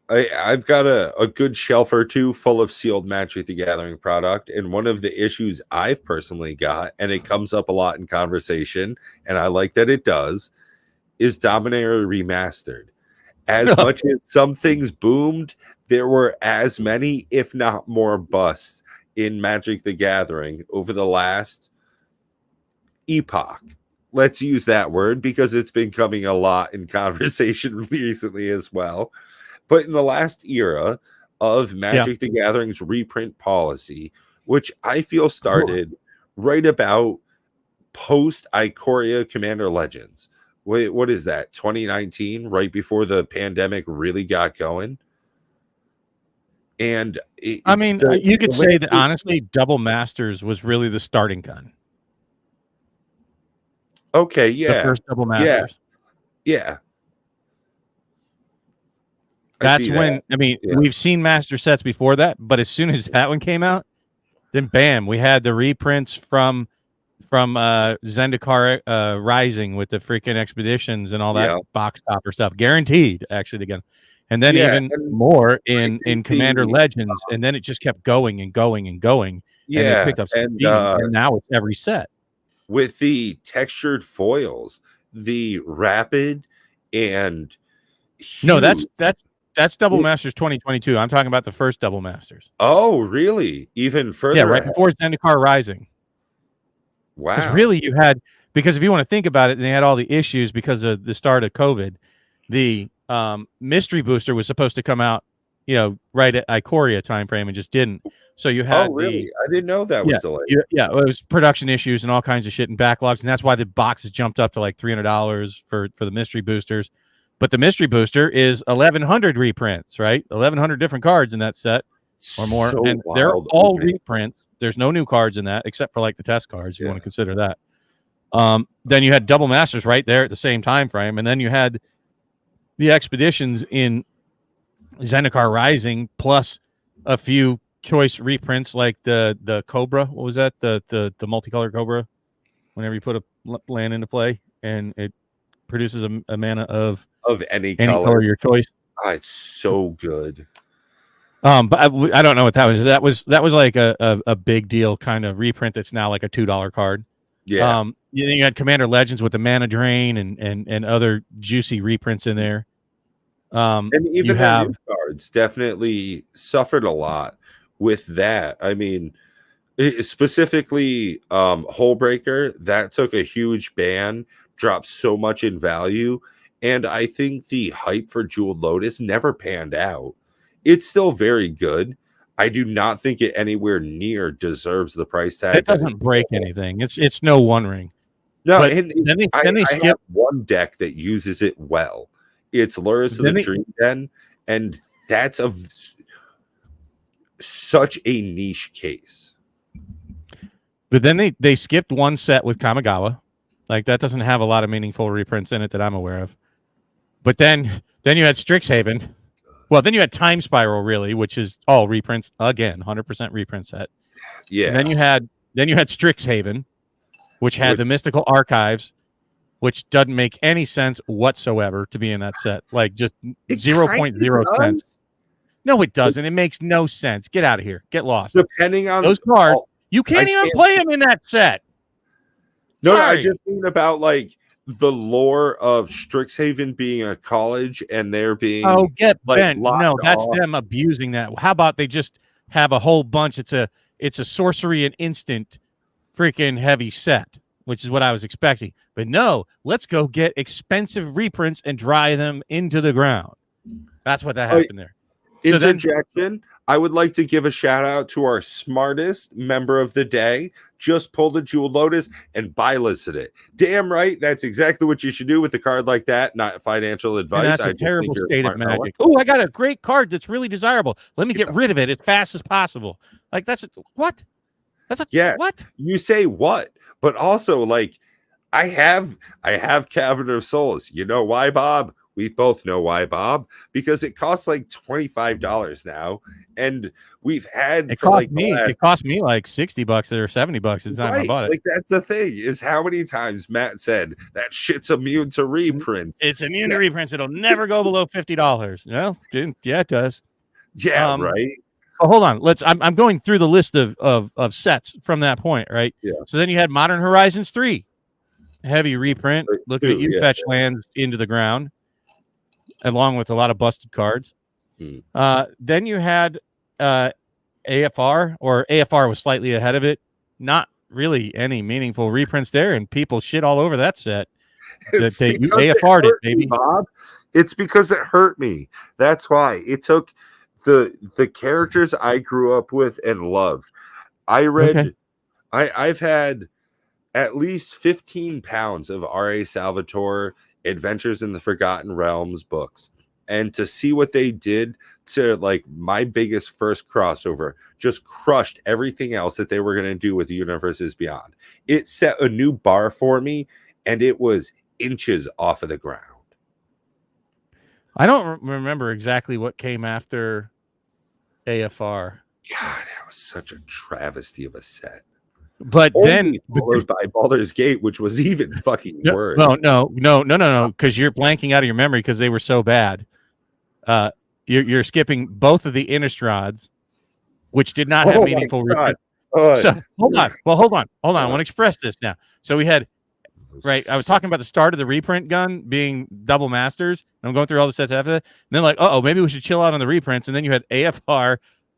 I've got a good shelf or two full of sealed Magic the Gathering product. And one of the issues I've personally got, and it comes up a lot in conversation, and I like that it does, is Dominaria Remastered. As much as some things boomed, there were as many, if not more, busts in Magic the Gathering over the last epoch. Let's use that word because it's been coming a lot in conversation recently as well. But in the last era of Magic the Gathering's reprint policy, which I feel started right about post Ikoria Commander Legends. Wait, what is that? 2019, right before the pandemic really got going. And you could say that honestly, Double Masters was really the starting gun. Okay, yeah. The first Double Masters. Yeah. That's when, we've seen master sets before that, but as soon as that one came out, then bam, we had the reprints from Zendikar Rising with the freaking expeditions and all that box topper stuff, guaranteed actually again. And then even more in Commander Legends, and then it just kept going and going and going. Yeah, and it picked up speed, and now it's every set. With the textured foils, the rapid and huge. No, that's Double Masters 2022. I'm talking about the first Double Masters. Oh, really? Even further? Yeah, right before Zendikar Rising. Wow. Because really you had, because if you want to think about it, they had all the issues because of the start of COVID. The mystery booster was supposed to come out, right at Ikoria time frame and just didn't. So you had really? I didn't know that was delayed. Yeah, it was production issues and all kinds of shit and backlogs, and that's why the boxes jumped up to like $300 for the mystery boosters. But the mystery booster is 1,100 reprints, right? 1,100 different cards in that set or more, and they're all reprints. There's no new cards in that except for like the test cards. You want to consider that. Then you had Double Masters right there at the same time frame, and then you had the expeditions in Zendikar Rising plus a few choice reprints like the Cobra. What was that? The multicolored Cobra. Whenever you put a land into play and it produces a mana of any color of your choice. Oh, it's so good. But I don't know what that was. That was like a big deal kind of reprint that's now like a $2 card. Yeah. You had Commander Legends with the mana drain and other juicy reprints in there. And even the new cards definitely suffered a lot with that. I mean, specifically Hullbreaker, that took a huge ban, dropped so much in value. And I think the hype for Jeweled Lotus never panned out. It's still very good. I do not think it anywhere near deserves the price tag. It doesn't break anything. It's no One Ring. No, but and then they skip one deck that uses it well. It's Lurrus of the Dream Den, and that's such a niche case. But then they skipped one set with Kamigawa. Like, that doesn't have a lot of meaningful reprints in it that I'm aware of. But then you had Strixhaven. Well, then you had Time Spiral, really, which is all reprints again, 100% reprint set. Yeah. And then you had Strixhaven, which had the Mystical Archives, which doesn't make any sense whatsoever to be in that set. Like, just 0.0 cents. No, it doesn't. It makes no sense. Get out of here. Get lost. Depending on those cards, you can't even play them in that set. No, I just mean about like the lore of Strixhaven being a college and there being get bent. No, that's them abusing that. How about they just have a whole bunch? It's a sorcery and instant freaking heavy set, which is what I was expecting. But no, let's go get expensive reprints and dry them into the ground. That's what that happened there. Interjection. I would like to give a shout out to our smartest member of the day. Just pulled a Jeweled Lotus and buy listed it. Damn right. That's exactly what you should do with a card like that. Not financial advice. And that's a terrible state of magic. Oh, I got a great card that's really desirable. Let me get rid of it as fast as possible. Like, what? What? You say what? But also, like, I have Cabinet of Souls. You know why, Bob? We both know why, Bob, because it costs like $25 now, and we've had it cost me like $60 or $70 at the time I bought it. Like, that's the thing, is how many times Matt said that shit's immune to reprints. It's immune to reprints. It'll never go below $50. No, yeah, it does. Yeah, right. Oh, hold on. I'm going through the list of sets from that point, right? Yeah. So then you had Modern Horizons 3, heavy reprint. Look at you, fetch lands into the ground, along with a lot of busted cards. Then you had AFR, or AFR was slightly ahead of it. Not really any meaningful reprints there, and people shit all over that set. That they AFR'd it, baby. Bob. It's because it hurt me. That's why. It took the characters I grew up with and loved. I've had at least 15 pounds of R.A. Salvatore Adventures in the Forgotten Realms books. And to see what they did to like my biggest first crossover, just crushed everything else that they were going to do with the Universes Beyond. It set a new bar for me, and it was inches off of the ground. I don't remember exactly what came after AFR. God, that was such a travesty of a set. But then followed by Baldur's Gate, which was even fucking worse. No, because you're blanking out of your memory because they were so bad. You're skipping both of the Innistrades, which did not have meaningful reprints. So hold on. I want to express this now. So we had I was talking about the start of the reprint gun being double masters. I'm going through all the sets after that. And then like, maybe we should chill out on the reprints. And then you had AFR,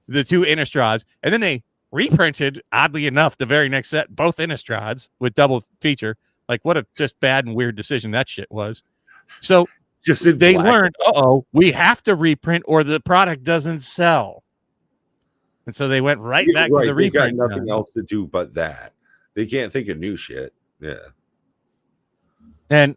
the two Innistrades, and then they reprinted, oddly enough, the very next set, both Innistrades with double feature. Like, what a just bad and weird decision that shit was. So they learned, we have to reprint or the product doesn't sell. And so they went back to the reprint. Got nothing else to do but that. They can't think of new shit. Yeah. And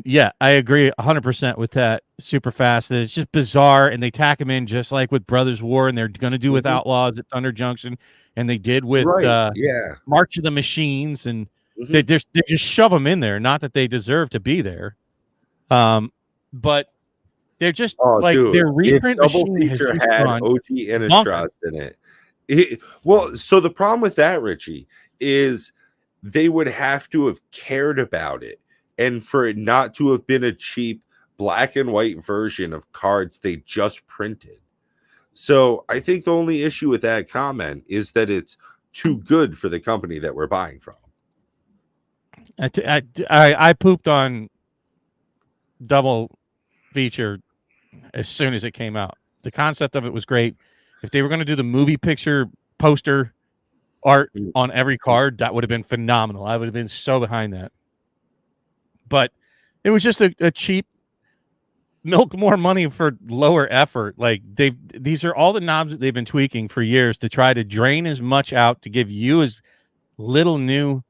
yeah, I agree 100% with that. Super fast. It's just bizarre, and they tack them in just like with Brothers War, and they're going to do with Outlaws at Thunder Junction, and they did with March of the Machines, and they just shove them in there. Not that they deserve to be there, but they're just their reprint machine has just had OG Innistrades in it. Well, so the problem with that, Richie, is they would have to have cared about it. And for it not to have been a cheap black and white version of cards they just printed. So I think the only issue with that comment is that it's too good for the company that we're buying from. I pooped on double feature as soon as it came out. The concept of it was great. If they were going to do the movie picture poster art on every card, that would have been phenomenal. I would have been so behind that. But it was just a cheap milk more money for lower effort. Like these are all the knobs that they've been tweaking for years to try to drain as much out to give you as little new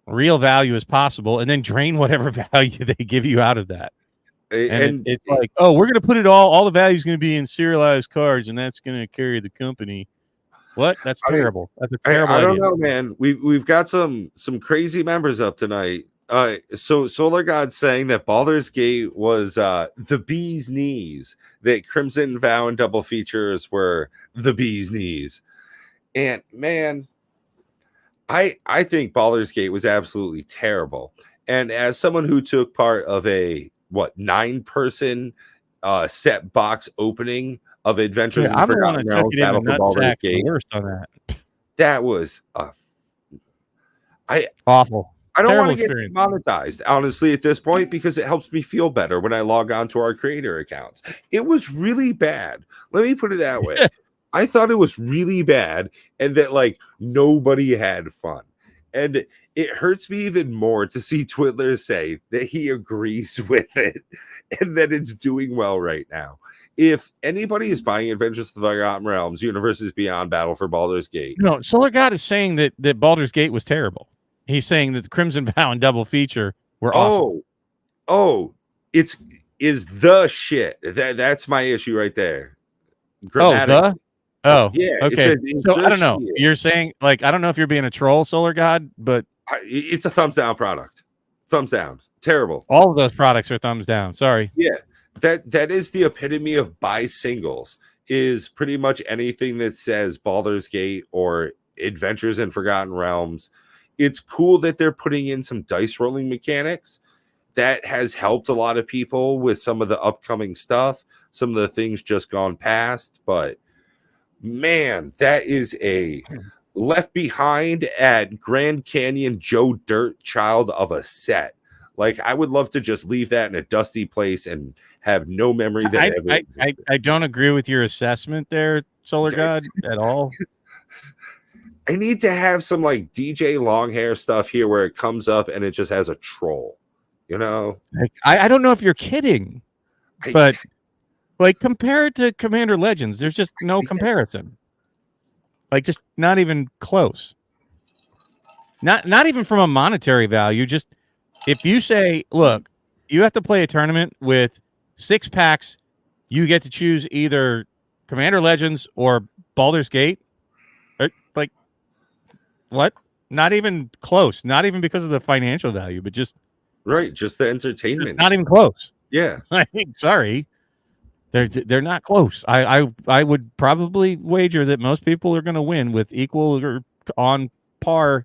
real value as possible, and then drain whatever value they give you out of that. And it's like, we're going to put it all the value is going to be in serialized cards, and that's going to carry the company. What? That's terrible. That's a terrible idea. I don't know, man. We've got some crazy members up tonight. So Solar God's saying that Baldur's Gate was the bee's knees, that Crimson Vow and double features were the bee's knees. And man, I think Baldur's Gate was absolutely terrible. And as someone who took part of a 9-person set box opening of Adventures in Forgotten Realms Battle for Baldur's Gate, that was awful. I don't want to get monetized, honestly, at this point, because it helps me feel better when I log on to our creator accounts. It was really bad. Let me put it that way. I thought it was really bad, and that like nobody had fun. And it hurts me even more to see Twiddler say that he agrees with it and that it's doing well right now. If anybody is buying Adventures of the Forgotten Realms, Universes Beyond, Battle for Baldur's Gate. No, Solar God is saying that Baldur's Gate was terrible. He's saying that the Crimson Vow and double feature were awesome. Is the shit. That's my issue right there. Yeah. Okay. So I don't know. Shit. You're saying like I don't know if you're being a troll, Solar God, but it's a thumbs down product. Thumbs down. Terrible. All of those products are thumbs down. Sorry. Yeah. That is the epitome of buy singles. Is pretty much anything that says Baldur's Gate or Adventures in Forgotten Realms. It's cool that they're putting in some dice rolling mechanics. That has helped a lot of people with some of the upcoming stuff, some of the things just gone past. But man, that is a left behind at Grand Canyon Joe Dirt child of a set. Like, I would love to just leave that in a dusty place and have no memory that ever existed. I don't agree with your assessment there, Solar God, at all. I need to have some like DJ Longhair stuff here where it comes up and it just has a troll, you know? I don't know if you're kidding, but like compared to Commander Legends, there's just no comparison. Like just not even close. Not even from a monetary value. Just if you say, look, you have to play a tournament with 6 packs, you get to choose either Commander Legends or Baldur's Gate. Like, what? Not even close. Not even because of the financial value, but just just the entertainment. Not even close. Yeah. Sorry. They're not close. I would probably wager that most people are going to win with equal or on par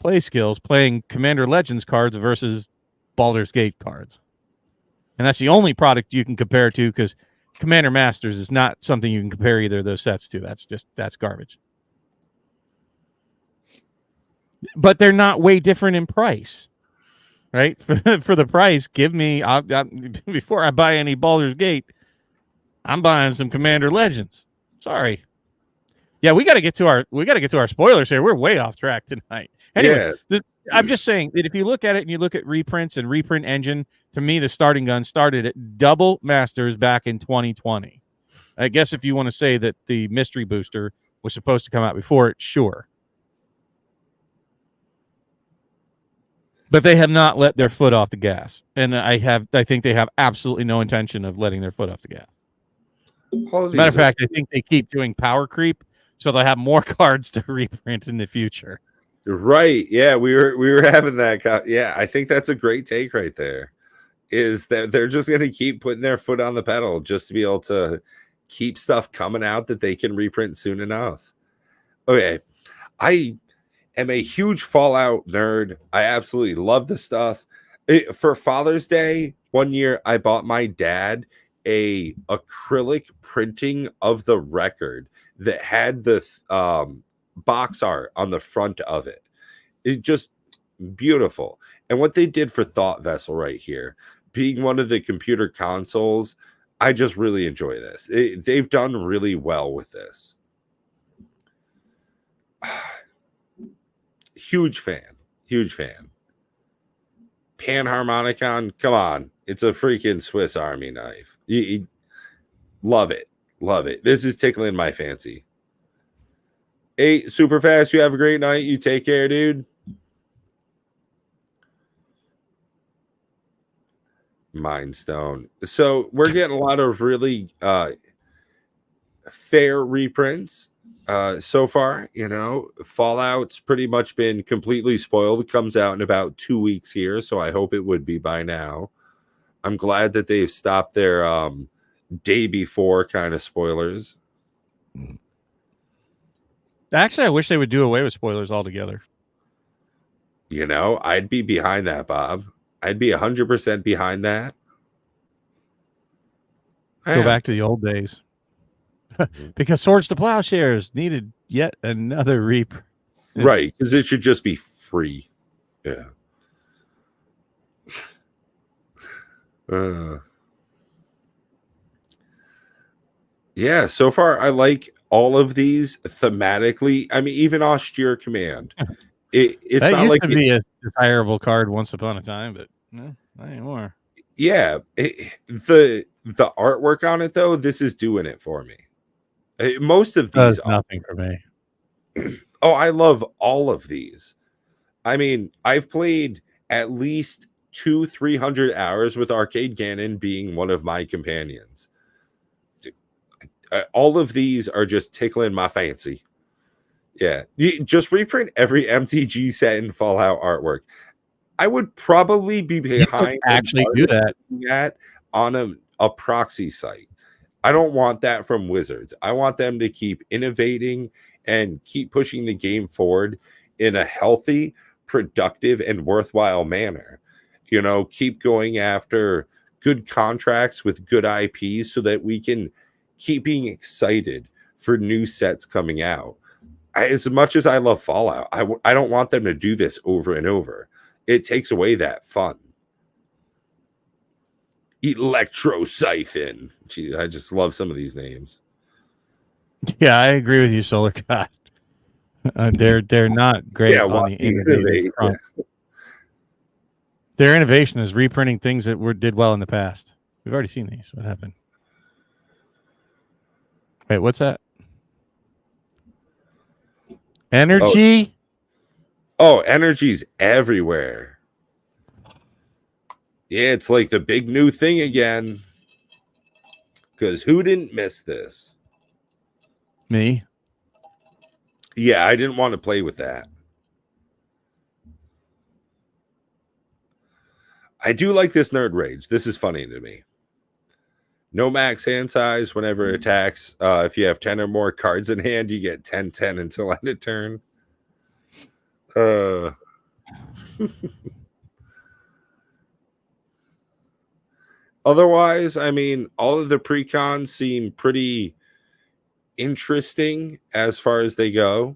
play skills playing Commander Legends cards versus Baldur's Gate cards. And that's the only product you can compare to, because Commander Masters is not something you can compare either of those sets to. That's garbage. But they're not way different in price, right? For the price, give me before I buy any Baldur's Gate, I'm buying some Commander Legends. Sorry. Yeah, we got to get to our spoilers here. We're way off track tonight. Anyway, I'm just saying that if you look at it and you look at reprints and reprint engine, to me, the starting gun started at double Masters back in 2020. I guess if you want to say that the mystery booster was supposed to come out before it, sure. But they have not let their foot off the gas. And I think they have absolutely no intention of letting their foot off the gas. Matter of fact, I think they keep doing power creep, so they'll have more cards to reprint in the future. Right. Yeah, we were having that. Yeah, I think that's a great take right there. Is that they're just going to keep putting their foot on the pedal just to be able to keep stuff coming out that they can reprint soon enough. Okay. I am a huge Fallout nerd. I absolutely love the stuff. For Father's Day, one year I bought my dad a acrylic printing of the record that had the box art on the front of it. It just beautiful. And what they did for Thought Vessel right here, being one of the computer consoles, I just really enjoy this. They've done really well with this. Huge fan. Panharmonicon, come on. It's a freaking Swiss Army knife. You love it. This is tickling my fancy. 8 super fast. You have a great night. You take care, dude. Mind Stone. So we're getting a lot of really fair reprints so far. You know, Fallout's pretty much been completely spoiled. It comes out in about 2 weeks here, so I hope it would be by now. I'm glad that they've stopped their day before kind of spoilers. Actually, I wish they would do away with spoilers altogether. You know, I'd be behind that, Bob. I'd be 100% behind that. Go back to the old days. Because Swords to Plowshares needed yet another reprint. Right, because it should just be free. Yeah. Yeah, so far I like all of these thematically. I mean, even Austere Command. It's that not used like to be a desirable card once upon a time, but no, not anymore. Yeah, the artwork on it though, this is doing it for me. Most of these are nothing for me. Oh, I love all of these. I mean, I've played at least 200-300 hours with Arcade Gannon being one of my companions. All of these are just tickling my fancy. Yeah, you just reprint every MTG set in Fallout artwork. I would probably be behind actually do that on a proxy site. I don't want that from Wizards. I want them to keep innovating and keep pushing the game forward in a healthy, productive, and worthwhile manner. You know, keep going after good contracts with good IPs so that we can keep being excited for new sets coming out. As much as I love Fallout, I don't want them to do this over and over. It takes away that fun. Electro-Siphon. Gee, I just love some of these names. Yeah, I agree with you, Solar God. They're not great on the innovative front. Yeah. Their innovation is reprinting things that did well in the past. We've already seen these. What happened? Wait, what's that? Energy? Oh, energy's everywhere. Yeah, it's like the big new thing again. Because who didn't miss this? Me. Yeah, I didn't want to play with that. I do like this Nerd Rage. This is funny to me. No max hand size whenever it attacks. If you have 10 or more cards in hand, you get 10/10 until end of turn. Otherwise, I mean, all of the precons seem pretty interesting as far as they go.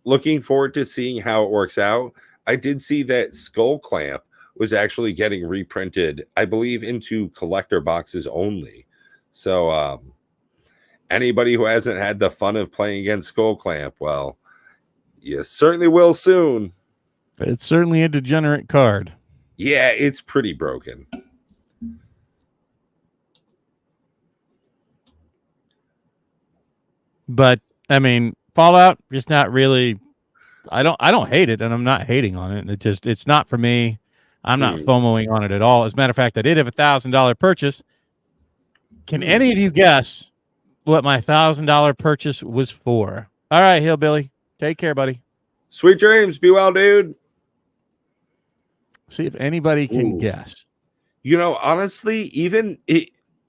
Looking forward to seeing how it works out. I did see that Skull Clamp was actually getting reprinted, I believe, into collector boxes only. So anybody who hasn't had the fun of playing against Skull Clamp, well, you certainly will soon. It's certainly a degenerate card. Yeah, it's pretty broken. But I mean, Fallout just not really. I don't hate it, and I'm not hating on it. It's not for me. I'm not FOMOing on it at all. As a matter of fact, I did have $1,000 purchase. Can any of you guess what my $1,000 purchase was for? All right, Hillbilly, take care, buddy. Sweet dreams. Be well, dude. See if anybody can guess. You know, honestly, even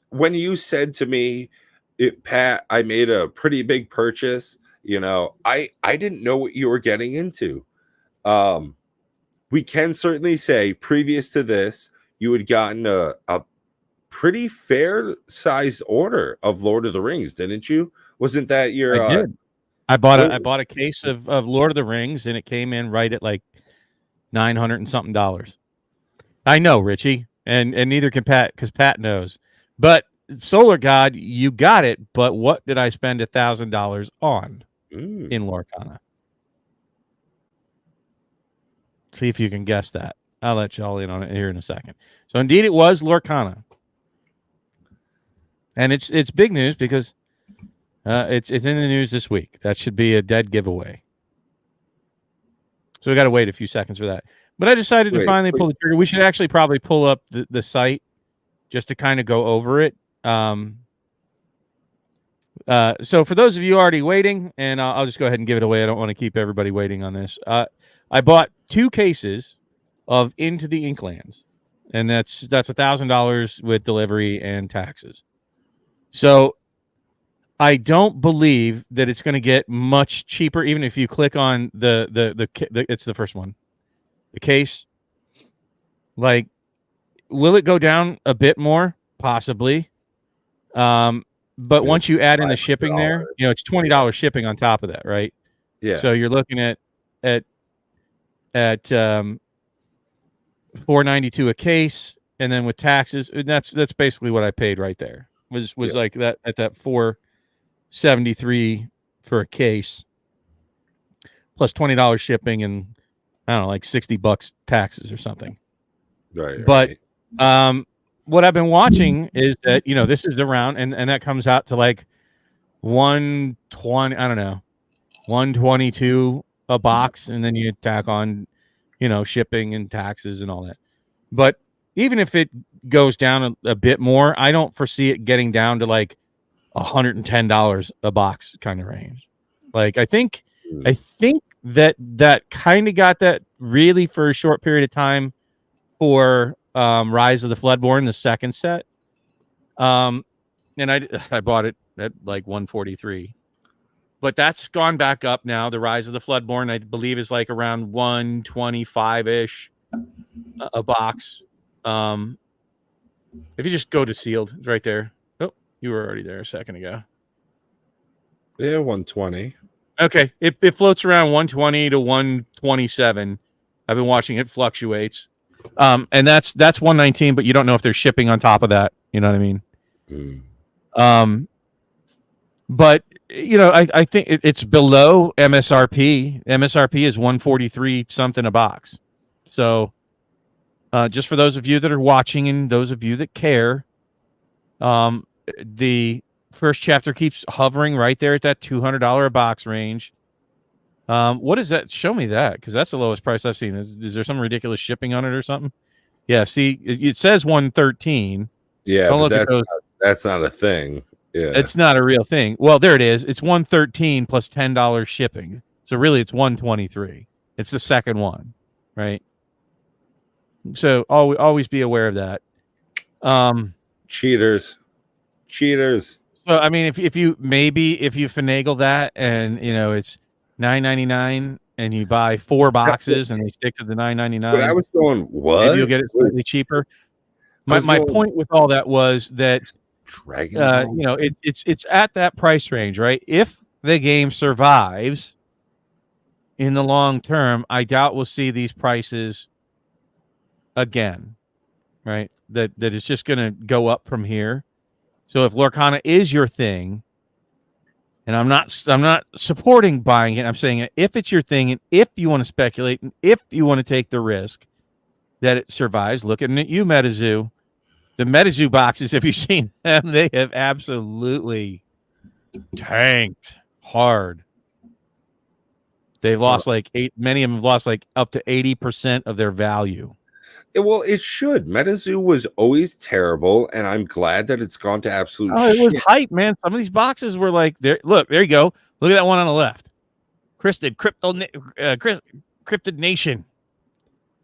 when you said to me, Pat, I made a pretty big purchase. You know, I didn't know what you were getting into. We can certainly say previous to this, you had gotten a pretty fair sized order of Lord of the Rings, didn't you? Wasn't that your? I did. I bought a case of Lord of the Rings, and it came in right at like $900 and something. I know, Richie, and neither can Pat, because Pat knows. But Solar God, you got it. But what did I spend $1,000 on in Lorcana? See if you can guess that. I'll let y'all in on it here in a second. So indeed, it was Lorcana, and it's big news because it's in the news this week. That should be a dead giveaway. So we got to wait a few seconds for that. But I decided to finally pull the trigger. We should actually probably pull up the site just to kind of go over it. So for those of you already waiting, and I'll just go ahead and give it away. I don't want to keep everybody waiting on this. I bought 2 cases of Into the Inklands, and that's $1,000 with delivery and taxes. So I don't believe that it's going to get much cheaper, even if you click on the it's the first one, the case. Like, will it go down a bit more? Possibly. But once you add in the shipping there, you know, it's $20 shipping on top of that, right? Yeah. So you're looking at $4.92 a case, and then with taxes, and that's basically what I paid right there. Was like that at that $4.73 for a case, plus $20 shipping, and I don't know, like $60 taxes or something. Right. But what I've been watching is that, you know, this is around, and that comes out to like 120, I don't know, 122 a box, and then you tack on, you know, shipping and taxes and all that. But even if it goes down a bit more, I don't foresee it getting down to like $110 a box kind of range. Like I think that kind of got that really for a short period of time for Rise of the Floodborn, the second set. And I bought it at like 143. But that's gone back up now. The Rise of the Floodborn, I believe, is like around 125-ish a box. If you just go to sealed, it's right there. Oh, you were already there a second ago. Yeah, 120. Okay, it floats around 120 to 127. I've been watching it fluctuates. And that's 119, but you don't know if they're shipping on top of that. You know what I mean? But I think it's below MSRP. MSRP is 143 something a box. So, just for those of you that are watching and those of you that care, the first chapter keeps hovering right there at that $200 a box range. What is that? Show me that, because that's the lowest price I've seen. Is there some ridiculous shipping on it or something? Yeah, see, it says 113. Yeah, but that's not a thing. Yeah, it's not a real thing. Well, there it is. It's 113 plus $10 shipping. So really, it's 123. It's the second one, right? So always be aware of that. Cheaters. So I mean, if you finagle that and it's $9.99 and you buy 4 boxes and they stick to the $9.99. But I was going, what? Maybe you'll get it slightly cheaper. My point with all that was that it's at that price range, right? If the game survives in the long term, I doubt we'll see these prices again, right? That it's just going to go up from here. So if Lorcana is your thing, and I'm not supporting buying it, I'm saying if it's your thing, and if you want to speculate, and if you want to take the risk that it survives, looking at you, MetaZoo. The MetaZoo boxes, have you seen them? They have absolutely tanked hard. They've lost many of them have lost up to 80% of their value. Well, it should. MetaZoo was always terrible, and I'm glad that it's gone to absolute shit. It was hype, man. Some of these boxes were there. Look, there you go. Look at that one on the left. Cryptid Nation.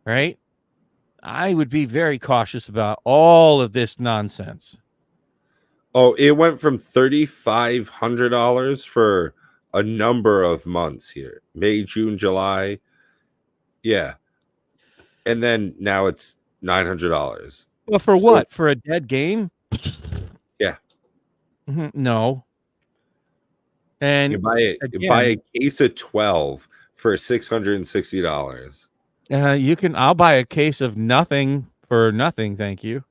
Right? I would be very cautious about all of this nonsense. Oh, it went from $3,500 for a number of months here. May, June, July. Yeah. And then now it's $900. Well, for what? For a dead game? Yeah. No. And you buy a case of 12 for $660. I'll buy a case of nothing for nothing, thank you.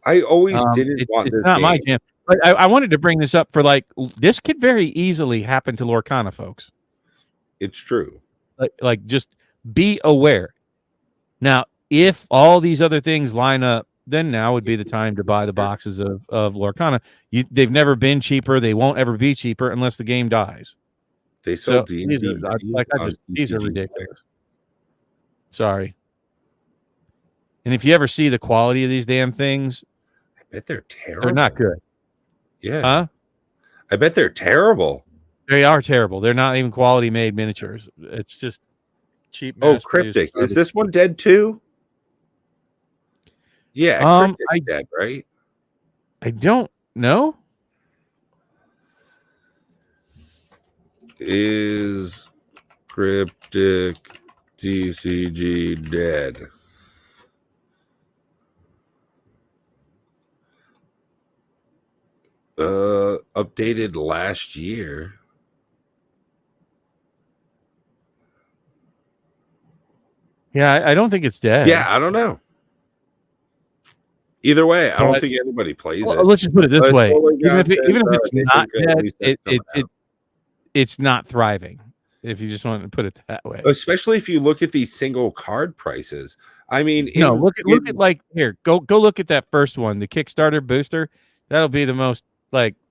I always didn't want this. It's not my jam. But I wanted to bring this up for this could very easily happen to Lorcana, folks. It's true. Just be aware. Now, if all these other things line up, then now would be the time to buy the boxes of Lorcana. They've never been cheaper. They won't ever be cheaper unless the game dies. They sell D&D. These are ridiculous. Sorry. And if you ever see the quality of these damn things, I bet they're terrible. They're not good. Yeah. Huh? I bet they're terrible. They are terrible. They're not even quality made miniatures. It's just cheap. Cryptic. Is this one dead too? Yeah, Cryptic's dead, right? I don't know. Is Cryptic TCG dead? Updated last year. Yeah, I don't think it's dead. Yeah, I don't know. Either way, I don't think anybody plays it. Let's just put it this way: even if it's not dead, it's not thriving. If you just want to put it that way, especially if you look at these single card prices. I mean, look at here. Go look at that first one, the Kickstarter booster. That'll be the most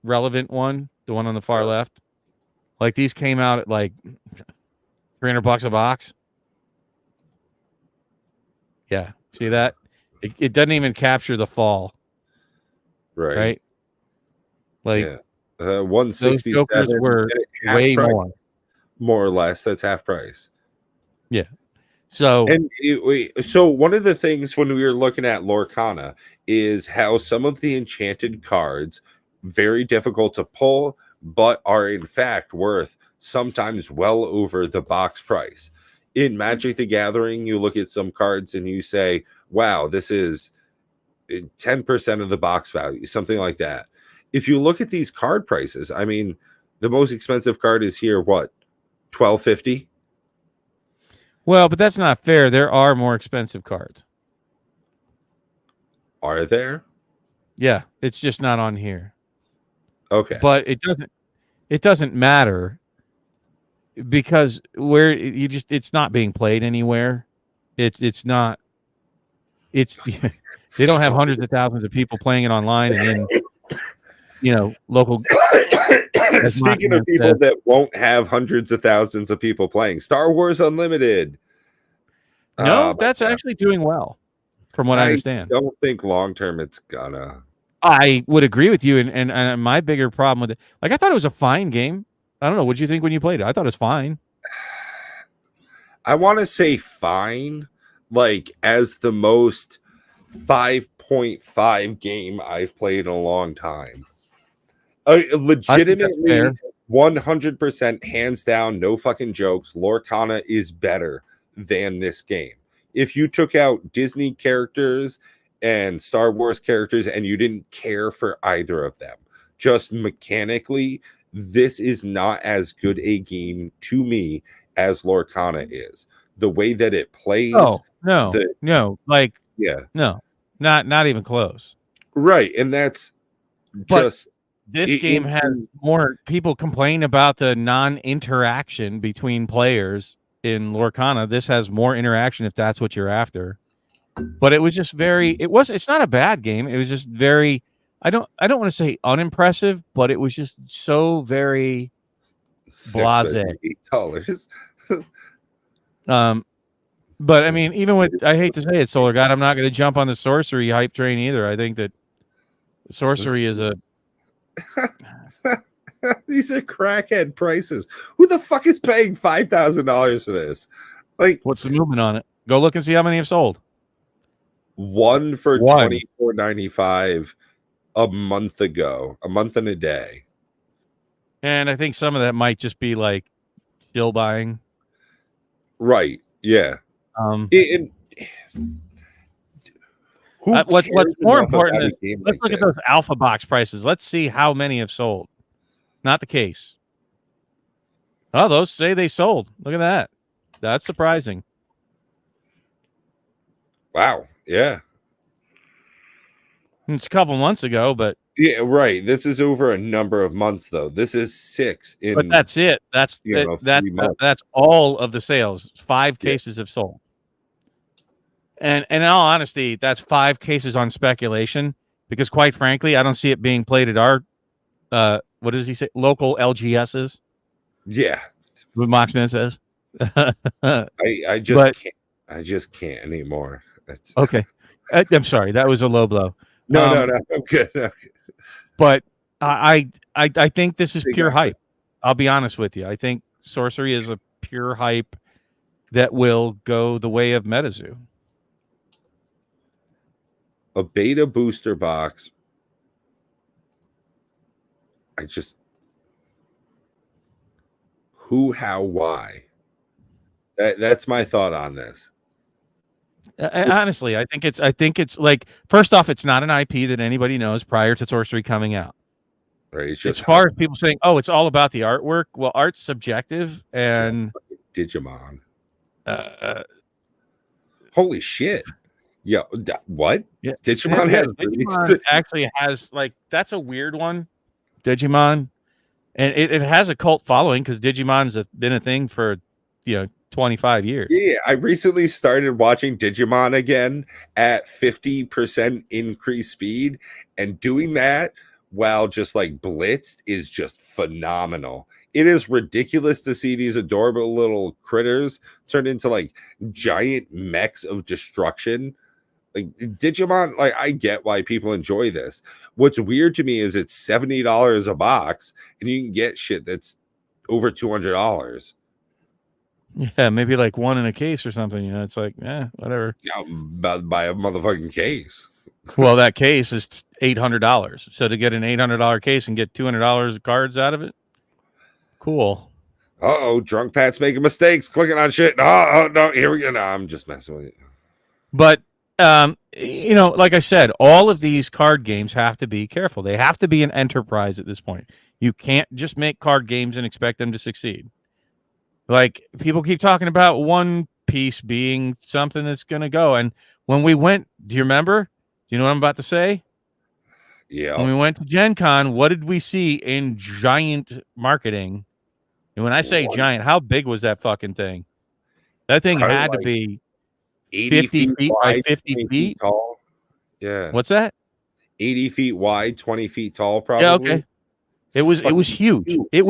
relevant one, the one on the far left. These came out at $300 a box. Yeah, see that? It doesn't even capture the fall. Right? 167 those jokers were way more or less. That's half price. Yeah. So one of the things when we were looking at Lorcana is how some of the enchanted cards very difficult to pull, but are in fact worth sometimes well over the box price. In Magic the Gathering, you look at some cards and you say, wow, this is 10% of the box value, something like that. If you look at these card prices, I mean, the most expensive card is here, what, $12.50? Well, but that's not fair. There are more expensive cards. Are there? Yeah, it's just not on here. Okay. But it doesn't matter because it's not being played anywhere. It's not they don't have hundreds of thousands of people playing it online and in local. Speaking of people that won't have hundreds of thousands of people playing, Star Wars Unlimited. No, that's actually doing well, from what I understand. I don't think long term it's gonna. I would agree with you, and my bigger problem with it, like I thought it was a fine game. I don't know. What did you think when you played it? I thought it was fine. I want to say fine, like as the most 5.5 game I've played in a long time. Legitimately, 100% hands down, no fucking jokes. Lorcana is better than this game. If you took out Disney characters and Star Wars characters and you didn't care for either of them, just mechanically, this is not as good a game to me as Lorcana is. The way that it plays. Oh, no, no, like, yeah, no, not even close. Right. And that's just. This game has more people complain about the non-interaction between players in Lorcana. This has more interaction if that's what you're after. But it was just it's not a bad game. It was just very, I don't want to say unimpressive, but it was just so very blasé. $8. But I mean, even with, I hate to say it, Solar God, I'm not going to jump on the sorcery hype train either. I think that sorcery is a. These are crackhead prices. Who the fuck is paying $5,000 for this? Like, what's the movement on it? Go look and see how many have sold. One for $24.95 a month ago, a month and a day. And I think some of that might just be like still buying. Right. Yeah. What's more important is let's look at those alpha box prices. Let's see how many have sold. Not the case. Oh, those say they sold. Look at that. That's surprising. Wow. Yeah. It's a couple months ago, but yeah, right. This is over a number of months, though. This is 6 in. But that's it. That's that's all of the sales. 5 cases have sold. And in all honesty, that's 5 cases on speculation because, quite frankly, I don't see it being played at our, what does he say? Local LGSs. Yeah. What Moxman says. I just can't anymore. That's... Okay. I'm sorry. That was a low blow. No. I'm good. Okay. But I think this is pure hype. I'll be honest with you. I think sorcery is a pure hype that will go the way of MetaZoo. A beta booster box. Who, how, why? That's my thought on this. Honestly, I think it's like, first off, it's not an IP that anybody knows prior to sorcery coming out. Right. It's just as far as people saying, "Oh, it's all about the artwork." Well, art's subjective, and Digimon. Holy shit! Yeah, what? Yeah. Digimon actually has, like, that's a weird one. Digimon, and it has a cult following because Digimon's been a thing for 25 years. Yeah, I recently started watching Digimon again at 50% increased speed, and doing that while just like blitzed is just phenomenal. It is ridiculous to see these adorable little critters turn into like giant mechs of destruction. Like Digimon, like I get why people enjoy this. What's weird to me is it's $70 a box, and you can get shit that's over $200. Yeah, maybe like one in a case or something. It's like, whatever. Yeah, buy a motherfucking case. Well, that case is $800. So to get an $800 case and get $200 of cards out of it, cool. Drunk Pat's making mistakes, clicking on shit. Oh no, here we go. No, I'm just messing with you. But like I said, all of these card games have to be careful. They have to be an enterprise at this point. You can't just make card games and expect them to succeed. Like, people keep talking about One Piece being something that's going to go. And when we went, do you remember? you know what I'm about to say? Yeah. When we went to Gen Con, what did we see in giant marketing? And when I say giant, how big was that fucking thing? That thing Probably had like to be 80 feet wide, by 50 feet tall. Yeah. What's that? 80 feet wide, 20 feet tall, probably. Yeah, okay. It was huge. It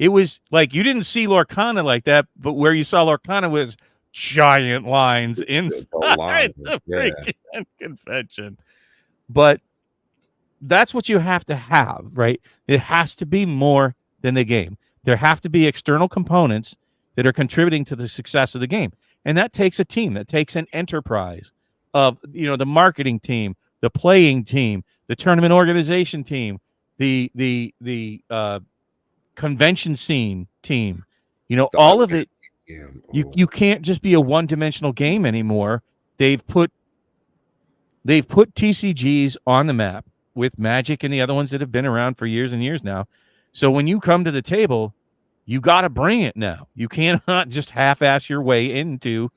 was like you didn't see Lorcana like that, but where you saw Lorcana was giant lines inside the freaking convention. But that's what you have to have, right? It has to be more than the game. There have to be external components that are contributing to the success of the game. And that takes a team, that takes an enterprise of, the marketing team, the playing team, the tournament organization team, the convention scene team, all of it. You can't just be a one-dimensional game anymore. They've put TCGs on the map with Magic and the other ones that have been around for years and years now. So when you come to the table, you got to bring it now. You cannot just half-ass your way into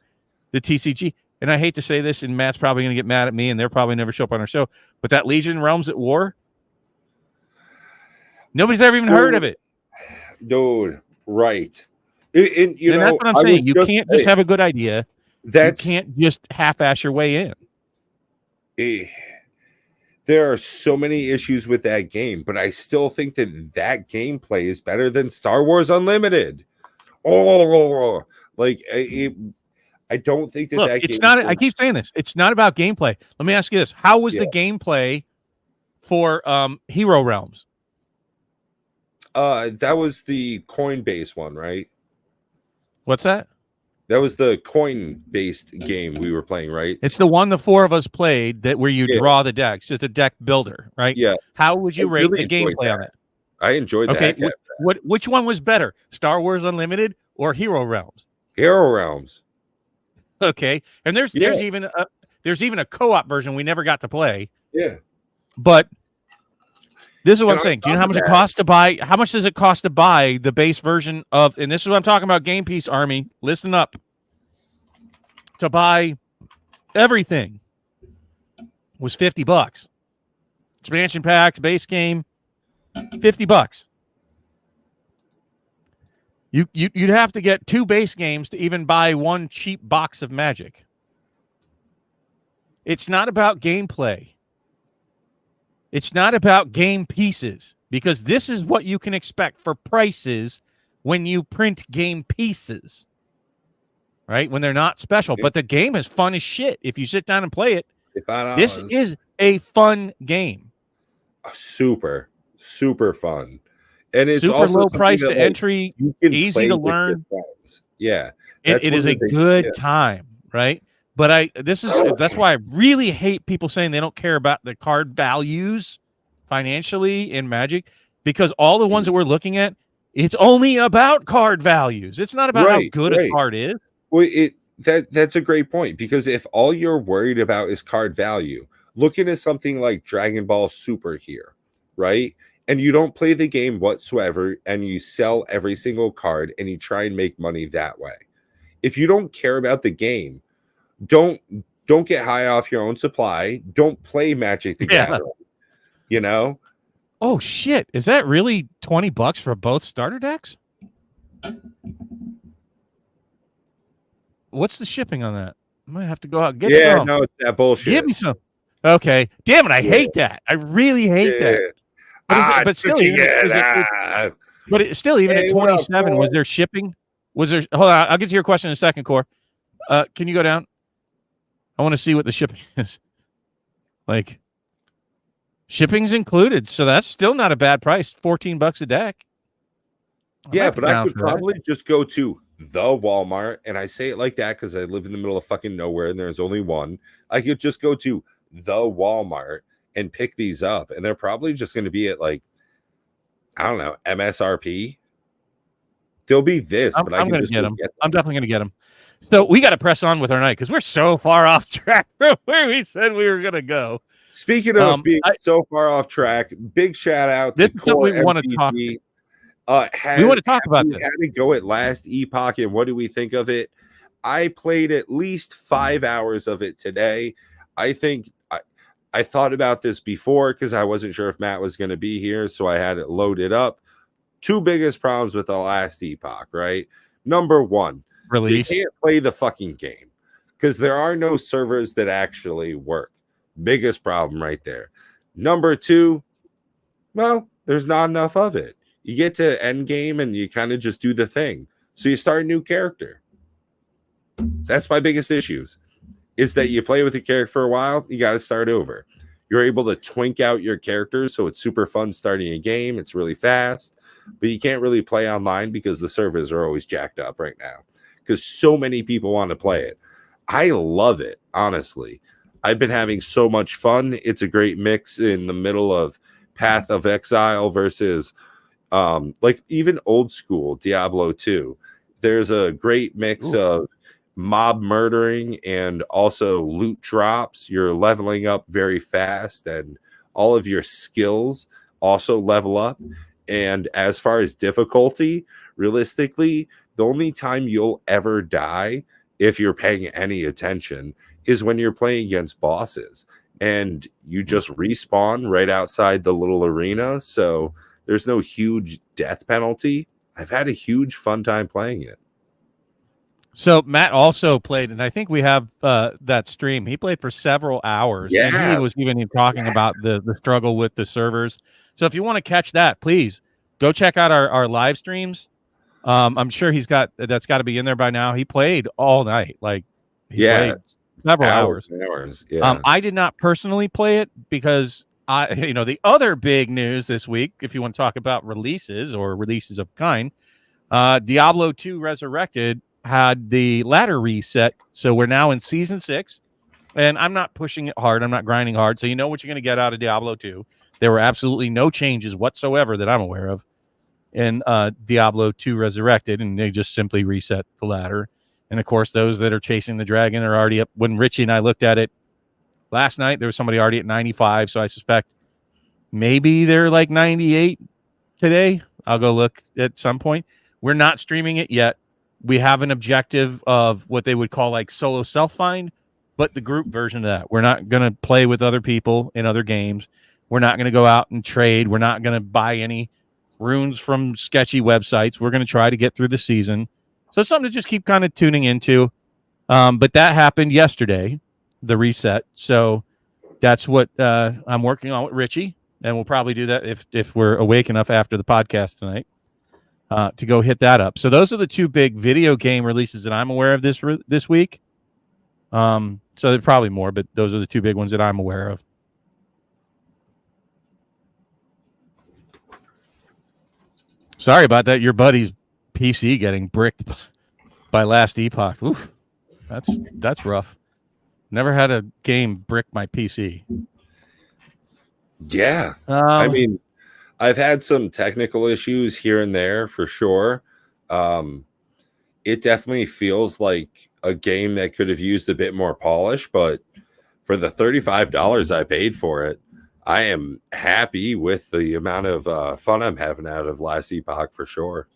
the TCG. And I hate to say this, and Matt's probably going to get mad at me, and they'll probably never show up on our show, but that Legion Realms at War, nobody's ever even heard of it. Dude, right. And that's what I'm saying. You can't just have a good idea. You can't just half-ass your way in. There are so many issues with that game, but I still think that gameplay is better than Star Wars Unlimited. I don't think that it's not. I keep saying this. It's not about gameplay. Let me ask you this: how was the gameplay for Hero Realms? That was the coin-based one, right? What's that? That was the coin-based game we were playing, right? It's the one the four of us played where you draw the decks. It's a deck builder, right? Yeah. How would you rate the gameplay on it? I enjoyed that. Okay. Which one was better, Star Wars Unlimited or Hero Realms? Hero Realms. Okay. And there's even a co-op version we never got to play. Yeah. But this is what I'm saying. Do you know how much it costs to buy? How much does it cost to buy the base version of? And this is what I'm talking about. Game Piece Army. Listen up. To buy everything was $50. Expansion packs, base game, $50. You'd have to get 2 base games to even buy 1 cheap box of Magic. It's not about gameplay. It's not about game pieces, because this is what you can expect for prices when you print game pieces, right? When they're not special. But the game is fun as shit if you sit down and play it. This is a fun game. Super, super fun. And it's super also low price to entry, easy to learn. Yeah. It is a good time, right? But that's why I really hate people saying they don't care about the card values financially in Magic, because all the ones that we're looking at, it's only about card values. It's not about how good a card is. Well, that's a great point, because if all you're worried about is card value, looking at something like Dragon Ball Super here, right? And you don't play the game whatsoever, and you sell every single card and you try and make money that way. If you don't care about the game, don't get high off your own supply. Don't play Magic the Gathering. Oh shit! Is that really $20 for both starter decks? What's the shipping on that? I might have to go out and get some. No, it's that bullshit. Give me some. Okay. Damn it! I hate that. I really hate that. But still, even at 27, was there shipping? Was there? Hold on, I'll get to your question in a second, Core. Can you go down? I want to see what the shipping is. Like, shipping's included, so that's still not a bad price. $14 a deck. But I could probably just go to the Walmart, and I say it like that because I live in the middle of fucking nowhere, and there's only one. I could just go to the Walmart and pick these up, and they're probably just going to be at, like, I don't know, MSRP. They'll be this, but I'm going to get them. I'm definitely going to get them. So we got to press on with our night because we're so far off track from where we said we were going to go. Speaking of being so far off track, big shout out to Core we want to talk. We want to talk about this. How did it go at last Epoch, and what do we think of it? I played at least 5 hours of it today. I think I thought about this before because I wasn't sure if Matt was going to be here, so I had it loaded up. Two biggest problems with the last Epoch, right? Number one, release. You can't play the fucking game because there are no servers that actually work. Biggest problem right there. Number two, well, there's not enough of it. You get to end game and you kind of just do the thing. So you start a new character. That's my biggest issues, is that you play with the character for a while, you got to start over. You're able to twink out your characters, so it's super fun starting a game. It's really fast, but you can't really play online because the servers are always jacked up right now because so many people want to play it. I love it, honestly. I've been having so much fun. It's a great mix in the middle of Path of Exile versus like even old school Diablo 2. There's a great mix of mob murdering and also loot drops. You're leveling up very fast and all of your skills also level up. And as far as difficulty, realistically, the only time you'll ever die, if you're paying any attention, is when you're playing against bosses and you just respawn right outside the little arena. So there's no huge death penalty. I've had a huge fun time playing it. So Matt also played, and I think we have that stream. He played for several hours. Yeah. And he was even talking about the struggle with the servers. So if you want to catch that, please go check out our live streams. I'm sure that's got to be in there by now. He played all night. Like he played several hours. Yeah. I did not personally play it because the other big news this week, if you want to talk about releases or releases of kind, Diablo 2 Resurrected had the ladder reset. So we're now in season 6, and I'm not pushing it hard. I'm not grinding hard. So you know what you're going to get out of Diablo 2. There were absolutely no changes whatsoever that I'm aware of in Diablo 2 Resurrected, and they just simply reset the ladder. And of course, those that are chasing the dragon are already up. When Richie and I looked at it last night, there was somebody already at 95. So I suspect maybe they're like 98 today. I'll go look at some point. We're not streaming it yet. We have an objective of what they would call like solo self-find, but the group version of that. We're not going to play with other people in other games. We're not going to go out and trade. We're not going to buy any runes from sketchy websites. We're going to try to get through the season. So it's something to just keep kind of tuning into. But that happened yesterday, the reset. So that's what I'm working on with Richie, and we'll probably do that if we're awake enough after the podcast tonight. To go hit that up. So those are the two big video game releases that I'm aware of this week. So there's probably more, but those are the two big ones that I'm aware of. Sorry about that. Your buddy's PC getting bricked by last Epoch. Oof, that's rough. Never had a game brick my PC. Yeah. I mean, I've had some technical issues here and there for sure. It definitely feels like a game that could have used a bit more polish, but for the $35 I paid for it, I am happy with the amount of fun I'm having out of last Epoch for sure.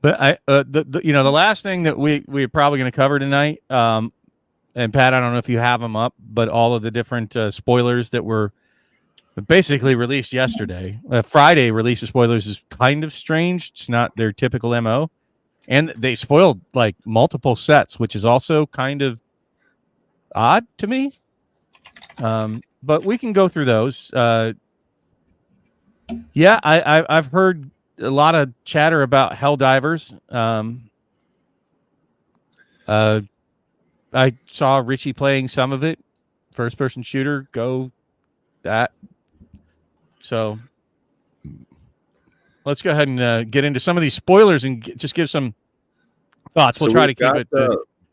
But the last thing that we're probably going to cover tonight, and Pat, I don't know if you have them up, but all of the different spoilers that were basically released yesterday. Friday release of spoilers is kind of strange. It's not their typical MO. And they spoiled like multiple sets, which is also kind of odd to me. But we can go through those. Yeah, I've heard a lot of chatter about Helldivers. I saw Richie playing some of it. First-person shooter, go that. So let's go ahead and get into some of these spoilers and just give some thoughts. We'll try to keep it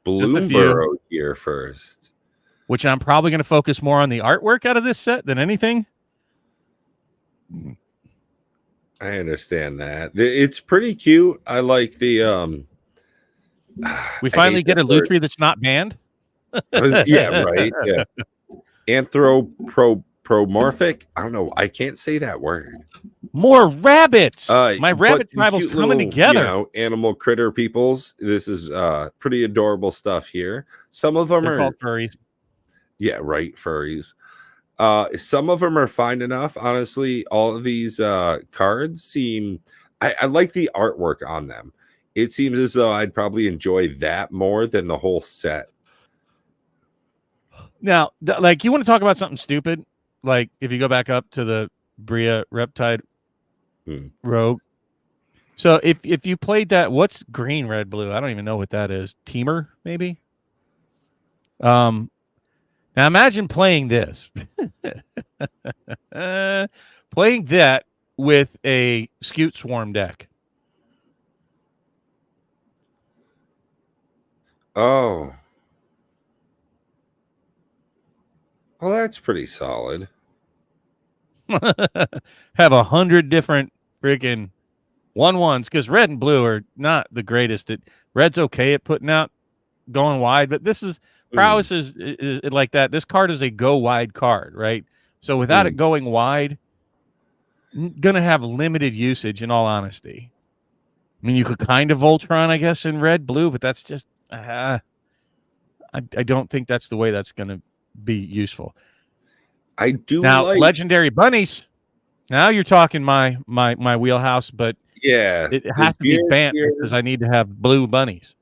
Bloomburrow here first, which I'm probably going to focus more on the artwork out of this set than anything. I understand that. It's pretty cute. I like the we finally get a Lutri that's not banned. Yeah, right. Yeah. Anthropomorphic. I don't know. I can't say that word. More rabbits. My rabbit tribal's coming together. Animal critter peoples. This is pretty adorable stuff here. Some of them They're called furries. Yeah, right. Furries. Some of them are fine enough. Honestly, all of these cards seem. I like the artwork on them. It seems as though I'd probably enjoy that more than the whole set. Now, like, you want to talk about something stupid? Like, if you go back up to the Bria Reptide Rogue. So if you played that, what's green, red, blue? I don't even know what that is. Teamer, maybe? Now imagine playing this. Playing that with a Scute Swarm deck. Oh. Well, that's pretty solid. Have 100 different freaking 1/1s, because red and blue are not the greatest. Red's okay at putting out going wide, but this is prowess is like that. This card is a go wide card, right? So without it going wide, gonna have limited usage, in all honesty. I mean, you could kind of Voltron, I guess, in red, blue, but that's just I don't think that's the way that's gonna be useful. I do now legendary bunnies. Now you're talking my wheelhouse, but yeah, it has to be Bant because I need to have blue bunnies.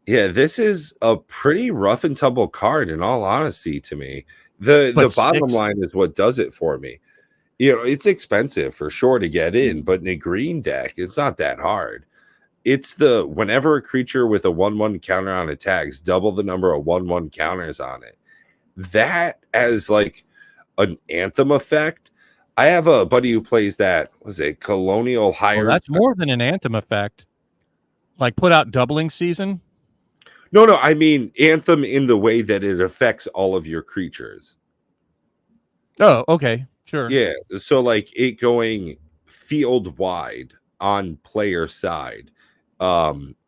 Yeah, this is a pretty rough and tumble card, in all honesty, to me. The bottom line is what does it for me. You know, it's expensive for sure to get in, but in a green deck, it's not that hard. It's the whenever a creature with a 1/1 counter on attacks, double the number of 1/1 counters on it. That as like an anthem effect. I have a buddy who plays that. Was it Colonial Hire? Well, that's more than an anthem effect. Like put out doubling season. No, I mean anthem in the way that it affects all of your creatures. Oh, okay, sure. Yeah, so like it going field wide on player side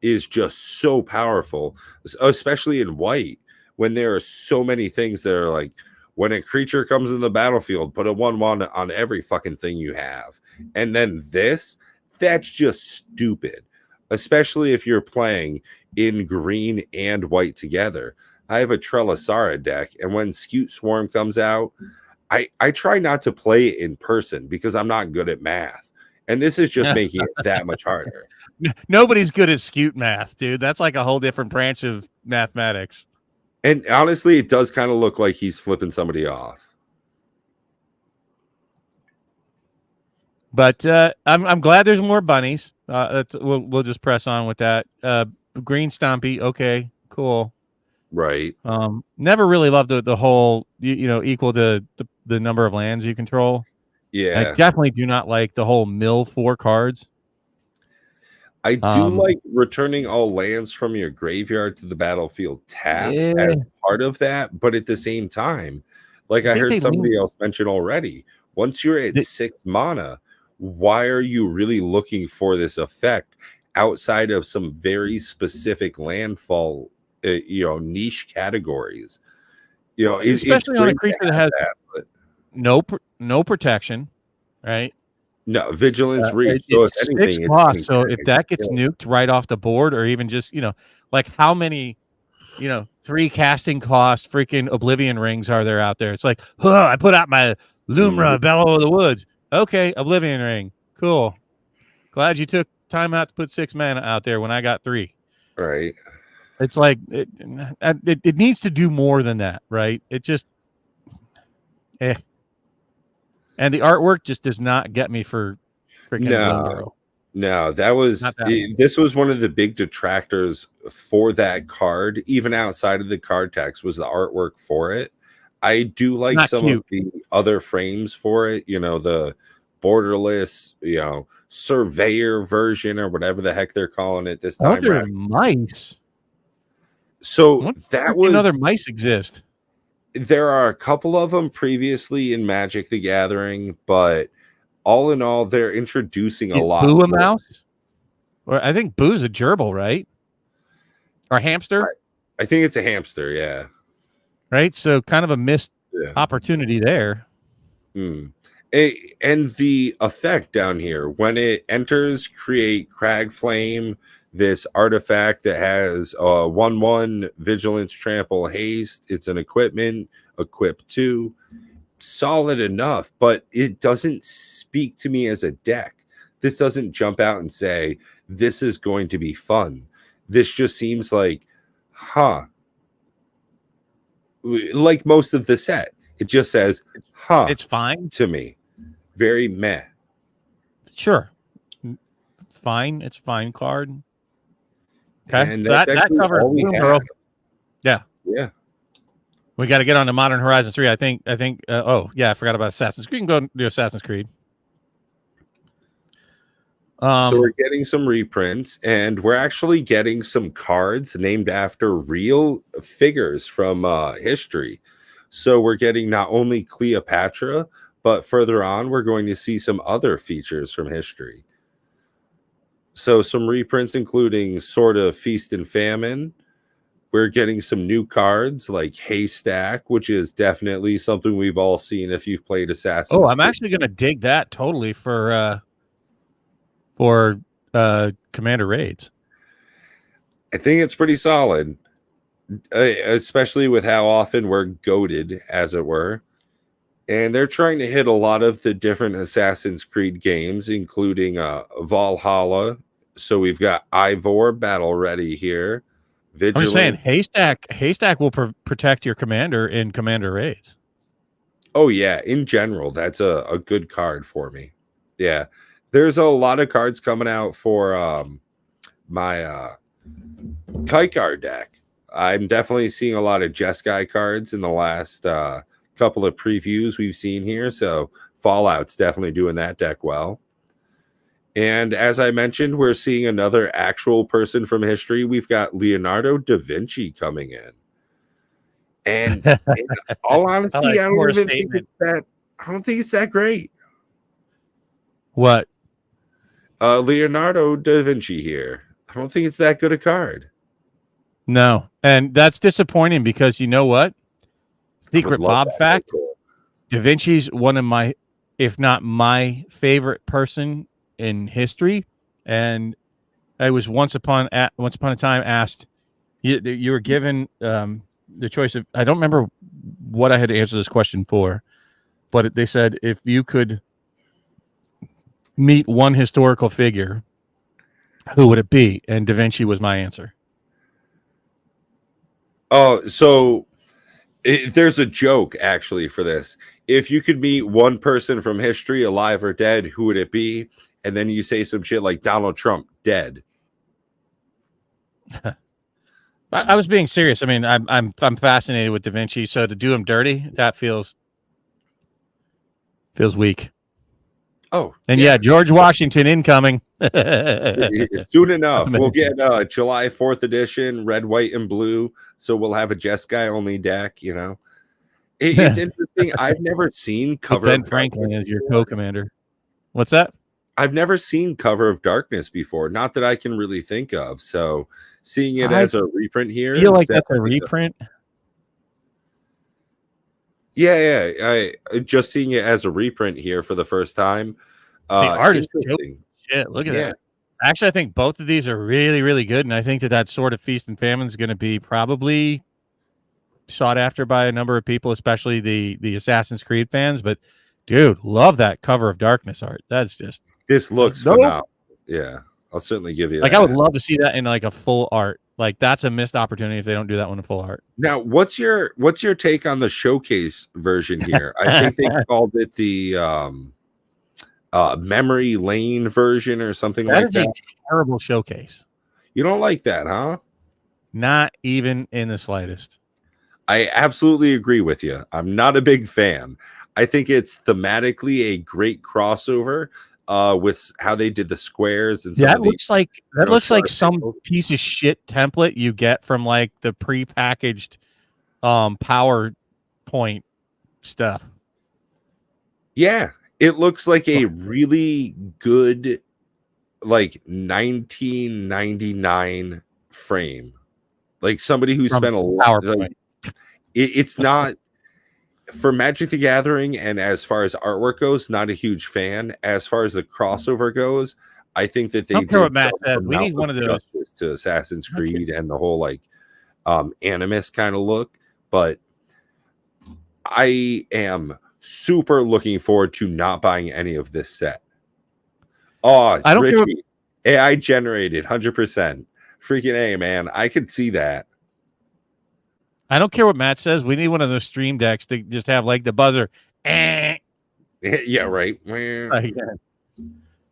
is just so powerful, especially in white when there are so many things that are like when a creature comes in the battlefield, put a 1/1 on every fucking thing you have. And then that's just stupid, especially if you're playing in green and white together. I have a Trelasara deck, and when Scute Swarm comes out, I try not to play it in person because I'm not good at math. And this is just making it that much harder. Nobody's good at Scute math, dude. That's like a whole different branch of mathematics. And honestly, it does kind of look like he's flipping somebody off. But I'm glad there's more bunnies. We'll just press on with that. Green Stompy, okay, cool. Right. Never really loved the whole equal to the number of lands you control. Yeah. I definitely do not like the whole mill 4 cards. I do like returning all lands from your graveyard to the battlefield tap as part of that, but at the same time, like I heard somebody else mention already, once you're at 6 mana, why are you really looking for this effect outside of some very specific landfall, niche categories? Especially on a creature that has no protection, right? No, vigilance reach. So if anything, 6 costs. So if that gets nuked right off the board, or even just like how many 3 casting cost freaking Oblivion rings are there out there? It's like, I put out my Lumra Bellow of the Woods. Okay, Oblivion ring, cool. Glad you took time out to put 6 mana out there when I got 3. Right. It's like it needs to do more than that, right? It just And the artwork just does not get me for freaking Bloomburrow. No, this was one of the big detractors for that card, even outside of the card text, was the artwork for it. I do like some of the other frames for it, the borderless, surveyor version or whatever the heck they're calling it this time. They're mice. So that was other mice exist. There are a couple of them previously in Magic the Gathering, but all in all, they're introducing a lot. Boo a mouse? Or I think Boo's a gerbil, right? Or hamster? I think it's a hamster, yeah. Right? So kind of a missed opportunity there. And the effect down here, when it enters, create Crag Flame, this artifact that has 1/1 vigilance, trample, haste. It's an equipment, equip 2. solid enough, but it doesn't speak to me as a deck. This doesn't jump out and say, this is going to be fun. This just seems like, like most of the set. It just says, it's fine to me. Very meh. Sure. Fine. It's fine card. Okay. And so that covers Yeah. Yeah. We got to get on to Modern Horizons 3. I think, I forgot about Assassin's Creed. We can go do Assassin's Creed. So we're getting some reprints, and we're actually getting some cards named after real figures from history. So we're getting not only Cleopatra, but further on, we're going to see some other features from history. So some reprints, including Sword of Feast and Famine. We're getting some new cards like Haystack, which is definitely something we've all seen if you've played Assassin's Creed. I'm actually going to dig that totally for Commander Raids. I think it's pretty solid, especially with how often we're goated, as it were. And they're trying to hit a lot of the different Assassin's Creed games, including Valhalla. So we've got Ivor Battle Ready here. Vigilant. I'm just saying, Haystack will protect your commander in Commander Raids. Oh, yeah. In general, that's a good card for me. Yeah. There's a lot of cards coming out for my Kykar deck. I'm definitely seeing a lot of Jeskai cards in the last couple of previews we've seen here. So Fallout's definitely doing that deck well. And as I mentioned, we're seeing another actual person from history. We've got Leonardo da Vinci coming in. And in all honesty, I don't think it's that great. What? Leonardo da Vinci here. I don't think it's that good a card. No. And that's disappointing because you know what? Secret Bob fact, Da Vinci's one of my, if not my favorite person in history. And I was once upon a time asked, you were given the choice of, I don't remember what I had to answer this question for, but they said if you could meet one historical figure, who would it be? And Da Vinci was my answer. Oh, so there's a joke actually for this. If you could meet one person from history, alive or dead, who would it be? And then you say some shit like Donald Trump, dead. I was being serious. I mean, I'm fascinated with Da Vinci. So to do him dirty, that feels weak. Oh, and yeah, George Washington incoming. Soon enough. We'll get July 4th edition, red, white, and blue. So we'll have a Jeskai only deck, you know. It's interesting. I've never seen Cover Ben Franklin as your co-commander. What's that? I've never seen Cover of Darkness before. Not that I can really think of. So seeing it as a reprint here. I feel like that's a reprint. Yeah. I just seeing it as a reprint here for the first time. The art is shit. Look at that. Actually, I think both of these are really, really good, and I think that Sword of Feast and Famine is going to be probably sought after by a number of people, especially the Assassin's Creed fans. But dude, love that Cover of Darkness art. That's just this looks phenomenal. Yeah, I'll certainly give you like that. I would love to see that in like a full art. Like that's a missed opportunity if they don't do that one in full art. Now, what's your take on the showcase version here? I think they called it the Memory Lane version or something like that. That is a terrible showcase. You don't like that, huh? Not even in the slightest. I absolutely agree with you. I'm not a big fan. I think it's thematically a great crossover with how they did the squares and that looks like some piece of shit template you get from like the prepackaged PowerPoint stuff. Yeah, it looks like a really good like 1999 frame. Like somebody who spent a lot it's not for Magic the Gathering, and as far as artwork goes, not a huge fan. As far as the crossover goes, I think that they did Matt said. We need one of those justice to Assassin's Creed and the whole like Animus kind of look. But I am super looking forward to not buying any of this set. Oh, I don't Richie, AI generated 100%. Freaking A, man. I could see that. I don't care what Matt says. We need one of those stream decks to just have like the buzzer. Yeah, right.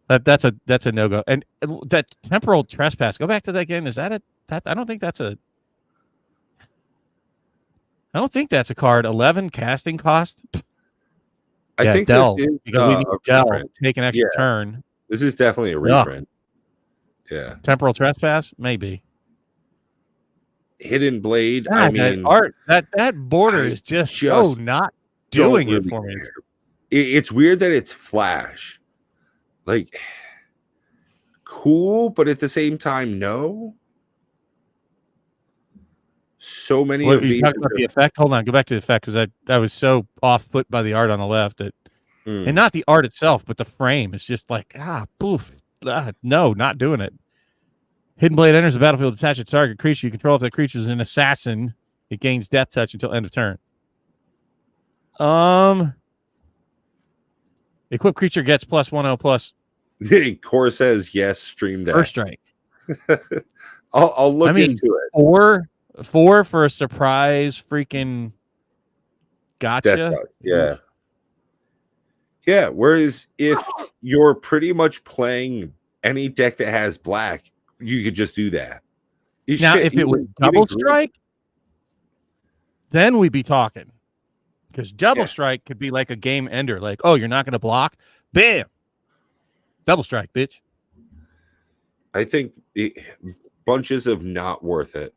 That's a no-go. And that temporal trespass, go back to that again. Is that I don't think that's a card. 11 casting cost. I think Dell, because we need Dell take an extra turn. This is definitely a reprint. Yeah. Temporal trespass, maybe. Hidden Blade. I mean, that border is just so not doing it for me. It's weird that it's flash. Like, cool, but at the same time, no. So many of these. Talking about the effect. Hold on, go back to the effect because I was so off put by the art on the left that, and not the art itself, but the frame is just like poof. No, not doing it. Hidden Blade enters the battlefield, attach a target creature you control. If that creature is an assassin, it gains death touch until end of turn. Equipped creature gets +1/+. Core says yes. Stream deck. First strike. I'll look into it. 4 for a surprise freaking gotcha. Yeah. Yeah. Whereas if you're pretty much playing any deck that has black, you could just do that. Now, if it was double strike, then we'd be talking. Because double strike could be like a game ender. Like, oh, you're not going to block? Bam! Double strike, bitch. I think bunches of not worth it.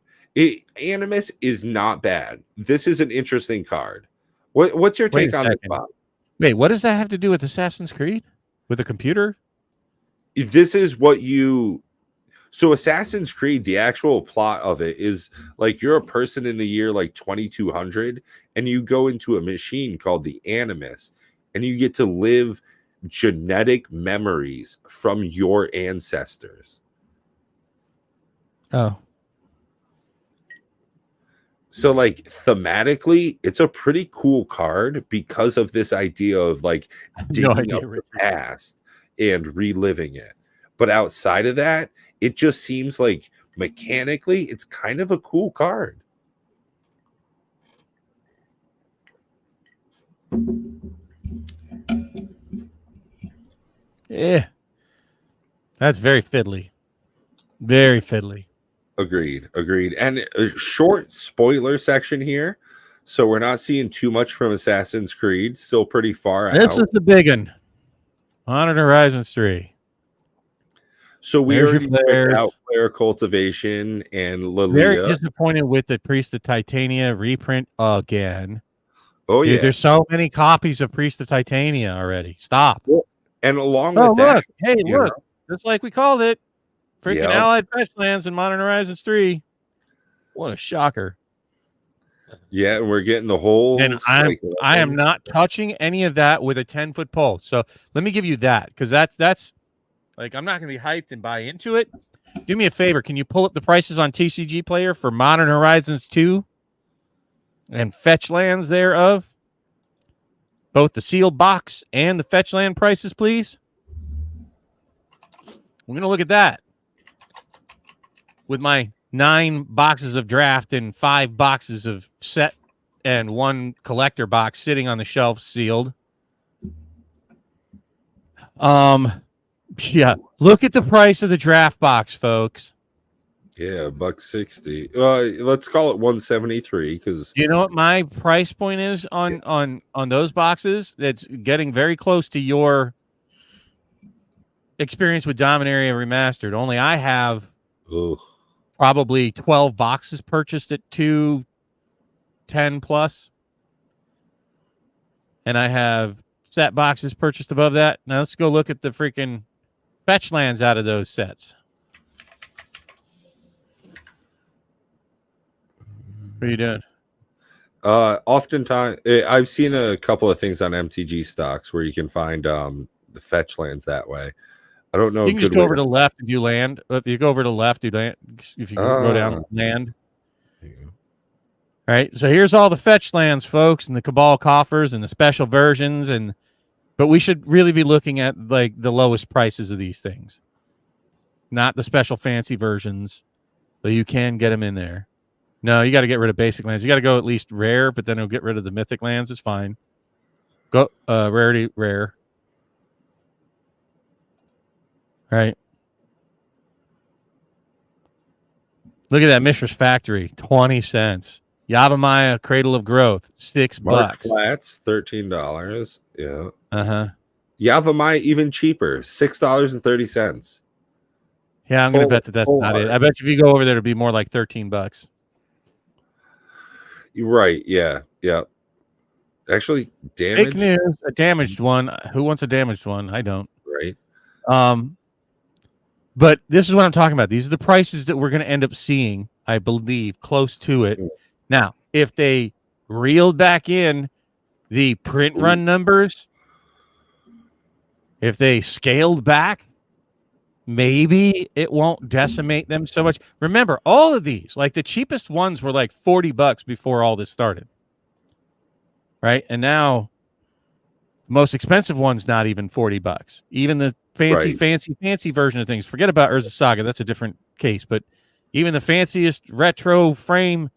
Animus is not bad. This is an interesting card. What's your take on this, Bob? Wait, what does that have to do with Assassin's Creed? With a computer? This is what you... So Assassin's Creed, the actual plot of it is like you're a person in the year like 2200 and you go into a machine called the Animus and you get to live genetic memories from your ancestors. Oh. So like thematically, it's a pretty cool card because of this idea of like digging up the past and reliving it. But outside of that, it just seems like mechanically, it's kind of a cool card. Yeah. That's very fiddly. Very fiddly. Agreed. And a short spoiler section here. So we're not seeing too much from Assassin's Creed. Still pretty far out. This is the big one. Modern Horizons 3. So we already picked out Player Cultivation and Lilia. Very disappointed with the Priest of Titania reprint again. Oh, dude, yeah. There's so many copies of Priest of Titania already. Stop. Well, and along with that. Look. Hey, look. Just like we called it. Freaking Allied Fetchlands in Modern Horizons 3. What a shocker. Yeah, and we're getting the whole. And I am not touching any of that with a 10-foot pole. So let me give you that, because that's like, I'm not going to be hyped and buy into it. Do me a favor. Can you pull up the prices on TCG Player for Modern Horizons 2 and Fetchlands thereof? Both the sealed box and the Fetchland prices, please. We're going to look at that with my 9 boxes of draft and 5 boxes of set and 1 collector box sitting on the shelf sealed. Yeah, look at the price of the draft box, folks. Yeah, $160. Let's call it 173 because you know what my price point is on those boxes. That's getting very close to your experience with Dominaria Remastered. Only I have probably 12 boxes purchased at $210 plus, and I have set boxes purchased above that. Now let's go look at the freaking Fetchlands out of those sets. What are you doing? Oftentimes, I've seen a couple of things on MTG stocks where you can find the Fetchlands that way. I don't know. You can just go over to the left and do land. If you go over to the left, do land. If you go down land. All All right, so here's all the fetch lands, folks, and the Cabal coffers and the special versions, but we should really be looking at like the lowest prices of these things, not the special fancy versions, but you can get them in there. No, you got to get rid of basic lands. You got to go at least rare, but then it'll get rid of the mythic lands. It's fine. Go rarity rare. All right. Look at that Mishra's Factory, 20 cents. Yavimaya Cradle of Growth, $6. Mark Flats, $13. Yeah. Uh-huh. Yavimaya even cheaper, $6.30. Yeah, I'm going to bet that's not it. I bet if you go over there, it'll be more like $13. You're right. Yeah. Yeah. Actually, damaged. Fake news, a damaged one. Who wants a damaged one? I don't. Right. But this is what I'm talking about. These are the prices that we're going to end up seeing, I believe, close to it. Now, if they reeled back in the print run numbers, if they scaled back, maybe it won't decimate them so much. Remember, all of these, like the cheapest ones were like $40 before all this started. Right? And now the most expensive one's not even $40. Even the fancy version of things. Forget about Urza Saga. That's a different case. But even the fanciest retro frame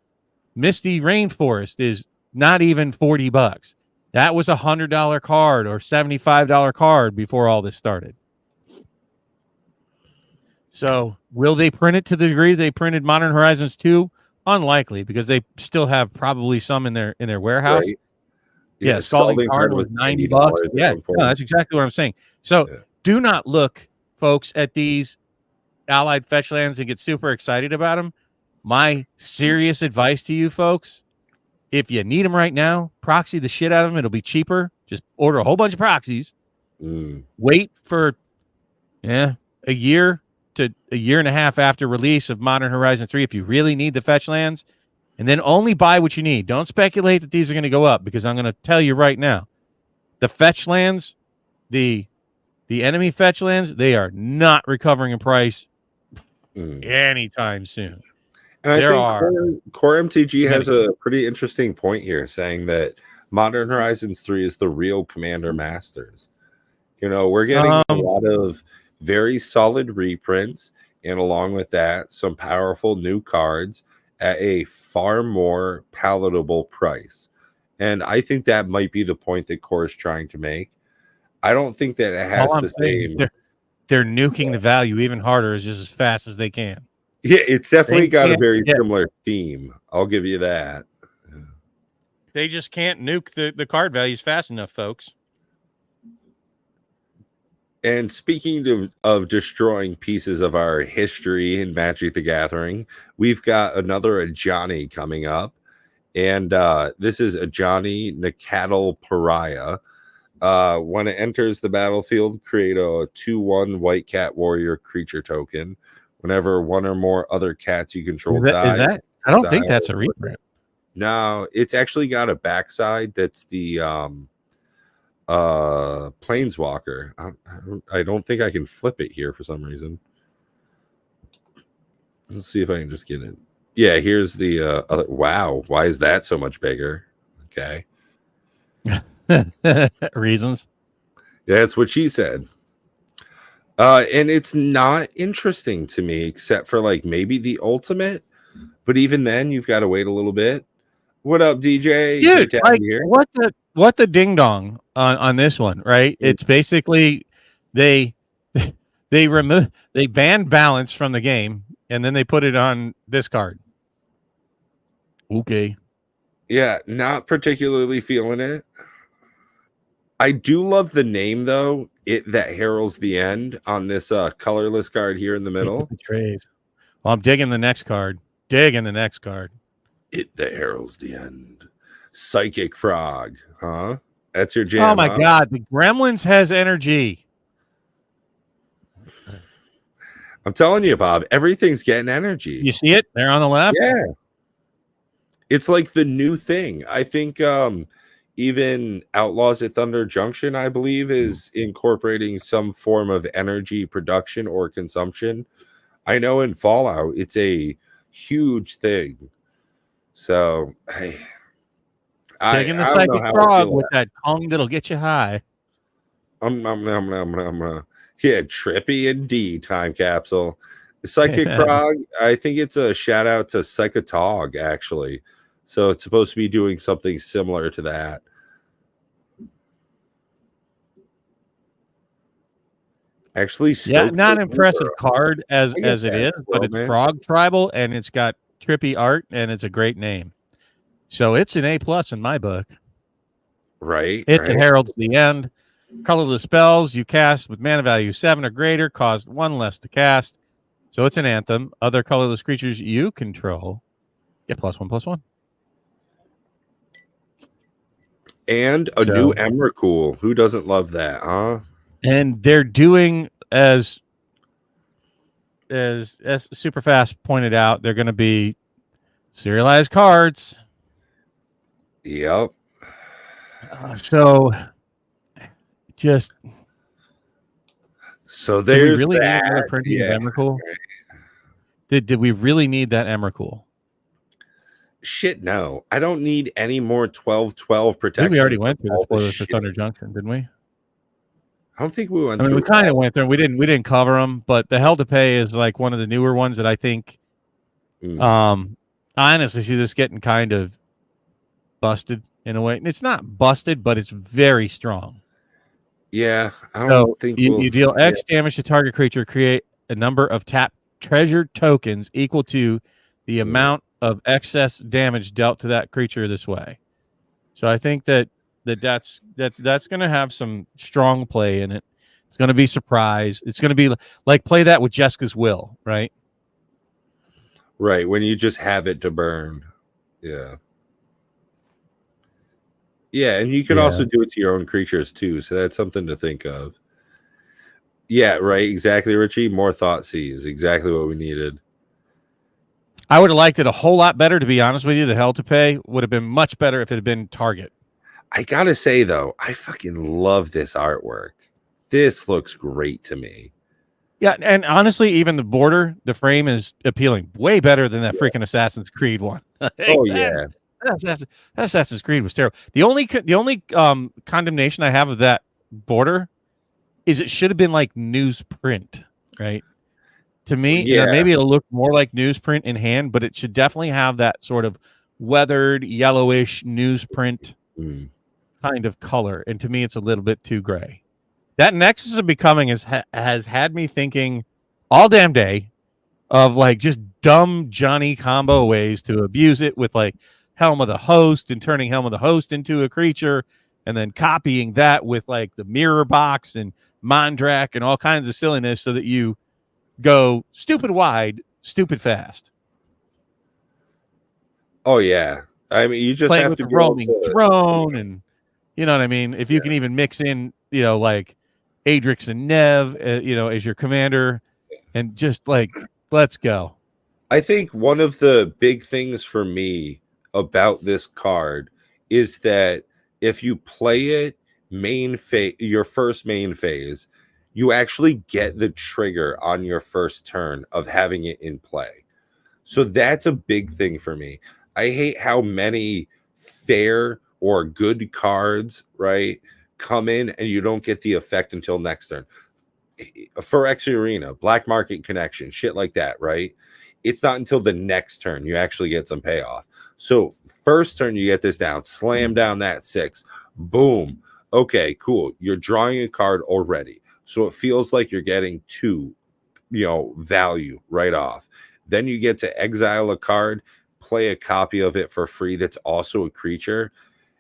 Misty Rainforest is not even $40. That was $100 card or $75 card before all this started. So will they print it to the degree they printed Modern Horizons 2? Unlikely, because they still have probably some in their warehouse. Right. Yeah, Scalding Card was $90. Yeah, no, that's exactly what I'm saying. So do not look, folks, at these Allied fetch lands and get super excited about them. My serious advice to you folks, if you need them right now, proxy the shit out of them. It'll be cheaper. Just order a whole bunch of proxies. Wait for a year to a year and a half after release of Modern Horizon 3 if you really need the fetch lands, and then only buy what you need. Don't speculate that these are going to go up, because I'm going to tell you right now, the fetch lands, the enemy fetch lands, they are not recovering in price anytime soon. And I think Core MTG has a pretty interesting point here, saying that Modern Horizons 3 is the real Commander Masters. You know, we're getting a lot of very solid reprints, and along with that, some powerful new cards at a far more palatable price. And I think that might be the point that Core is trying to make. I don't think that it has the same. They're nuking the value even harder, just as fast as they can. Yeah, it's definitely got a very similar theme. I'll give you that. They just can't nuke the card values fast enough, folks. And speaking of destroying pieces of our history in Magic the Gathering, we've got another Ajani coming up. And this is Ajani Nacatl Pariah. When it enters the battlefield, create a 2/1 White Cat Warrior creature token. Whenever one or more other cats you control die. I don't think that's a reprint. No, it's actually got a backside that's the Planeswalker. I don't think I can flip it here for some reason. Let's see if I can just get it. Yeah, here's the other. Wow, why is that so much bigger? Okay. Reasons. Yeah, that's what she said. And it's not interesting to me, except for like maybe the ultimate. But even then, you've got to wait a little bit. What up, DJ? Dude, like, what the ding dong on this one, right? It's basically they banned balance from the game, and then they put it on this card. Okay. Yeah, not particularly feeling it. I do love the name though. It that heralds the end on this colorless card here in the middle. Well, I'm digging the next card. It that heralds the end. Psychic Frog, huh? That's your jam. Oh my god, the Gremlins has energy. I'm telling you, Bob, everything's getting energy. You see it there on the left? Yeah. It's like the new thing. I think even Outlaws at Thunder Junction, I believe, is incorporating some form of energy production or consumption. I know in Fallout, it's a huge thing. So taking the psychic frog with that tongue that'll get you high. Yeah, trippy indeed. Time capsule. Psychic frog. I think it's a shout out to Psychotog actually. So it's supposed to be doing something similar to that. Actually, yeah, not an impressive card as it is, but it's Frog Tribal and it's got trippy art and it's a great name. So it's an A+ in my book. Right. It heralds the end. Colorless spells you cast with mana value 7 or greater cost 1 less to cast. So it's an anthem. Other colorless creatures you control get +1/+1. And a new Emrakul. Who doesn't love that, huh? And they're doing as Superfast pointed out, they're going to be serialized cards. Yep. So there's really that. Yeah. Emrakul? Did we really need that Emrakul? Shit, no. I don't need any more 12/12 protection. We already went through the spoilers for Thunder Junction, didn't we? I don't think we went through. We kind of went through. We didn't cover them, but the Hell to Pay is like one of the newer ones that I think. I honestly see this getting kind of busted in a way. It's not busted, but it's very strong. Yeah, I don't think you deal X damage to target creature, create a number of tapped treasure tokens equal to the amount of excess damage dealt to that creature this way. So I think that's going to have some strong play in it. It's going to be surprise. It's going to be like play that with Jeska's Will, right? Right, when you just have it to burn. Yeah. Yeah, and you can also do it to your own creatures too, so that's something to think of. Yeah, right, exactly, Richie. More Thoughtseize, exactly what we needed. I would have liked it a whole lot better, to be honest with you. The Hell to Pay would have been much better if it had been Target. I gotta say, though, I fucking love this artwork. This looks great to me. Yeah, and honestly, even the border, the frame is appealing. Way better than that freaking Assassin's Creed one. Yeah. Assassin's Creed was terrible. The only condemnation I have of that border is it should have been like newsprint, right? To me, maybe it'll look more like newsprint in hand, but it should definitely have that sort of weathered, yellowish newsprint kind of color. And to me, it's a little bit too gray. That Nexus of Becoming has had me thinking all damn day of like just dumb Johnny combo ways to abuse it with like Helm of the Host and turning Helm of the Host into a creature and then copying that with like the Mirror Box and Mondrak and all kinds of silliness so that you go stupid wide, stupid fast. Oh, yeah. I mean, you just playing have with to the roaming drone and you know what I mean? If you can even mix in, like Adrix and Nev, as your commander and just like, let's go. I think one of the big things for me about this card is that if you play it your first main phase, you actually get the trigger on your first turn of having it in play. So that's a big thing for me. I hate how many fair or good cards, right, come in and you don't get the effect until next turn. Phyrexian Arena, Black Market Connection, shit like that, right? It's not until the next turn you actually get some payoff. So first turn you get this down, slam down that 6, boom. Okay, cool. You're drawing a card already. So it feels like you're getting 2, value right off. Then you get to exile a card, play a copy of it for free that's also a creature.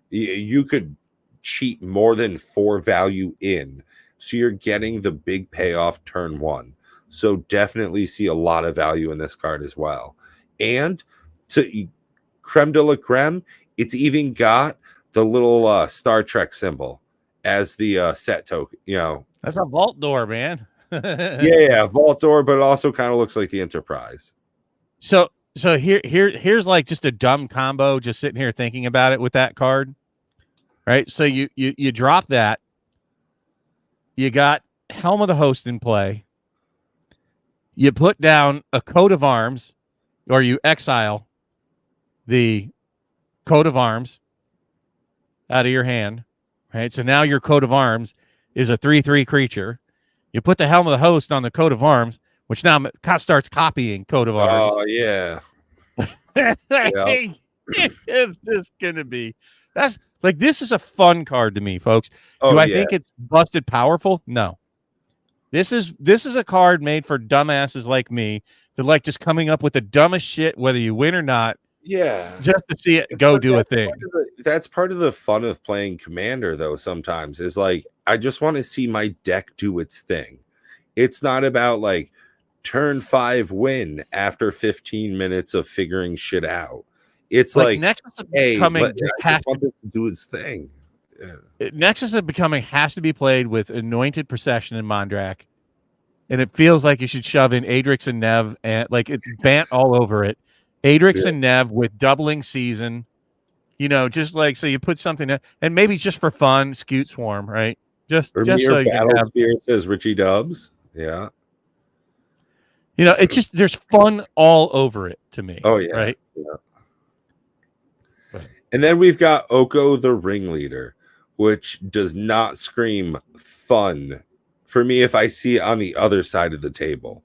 You could cheat more than 4 value in. So you're getting the big payoff turn 1. So definitely see a lot of value in this card as well. And to creme de la creme, it's even got the little Star Trek symbol as the set token. That's a vault door, man. yeah, vault door, but it also kind of looks like the Enterprise. So here's like just a dumb combo. Just sitting here thinking about it with that card, right? So you drop that. You got Helm of the Host in play. You put down a coat of arms, or you exile the coat of arms out of your hand, right? So now your coat of arms is a 3/3 creature. You put the Helm of the Host on the coat of arms, which now starts copying coat of arms. Oh, yeah. It's just going to be... That's like, this is a fun card to me, folks. Do I think it's busted powerful? No. This is a card made for dumbasses like me that like just coming up with the dumbest shit, whether you win or not. Yeah. Just to see it go do a thing. That's part of the fun of playing Commander, though, sometimes, is like, I just want to see my deck do its thing. It's not about like turn 5 win after 15 minutes of figuring shit out. It's like Nexus becoming has to do its thing. Yeah. Nexus of Becoming has to be played with Anointed Procession and Mondrak, and it feels like you should shove in Adrix and Nev, and like it's Bant all over it. Adrix and Nev with doubling season, just like, so you put something in, and maybe just for fun, Scute Swarm, right? Just so you can have. Spear, says Richie Dubs. Yeah. It's just, there's fun all over it to me. Oh, yeah. Right. Yeah. And then we've got Oko the Ringleader, which does not scream fun for me if I see it on the other side of the table.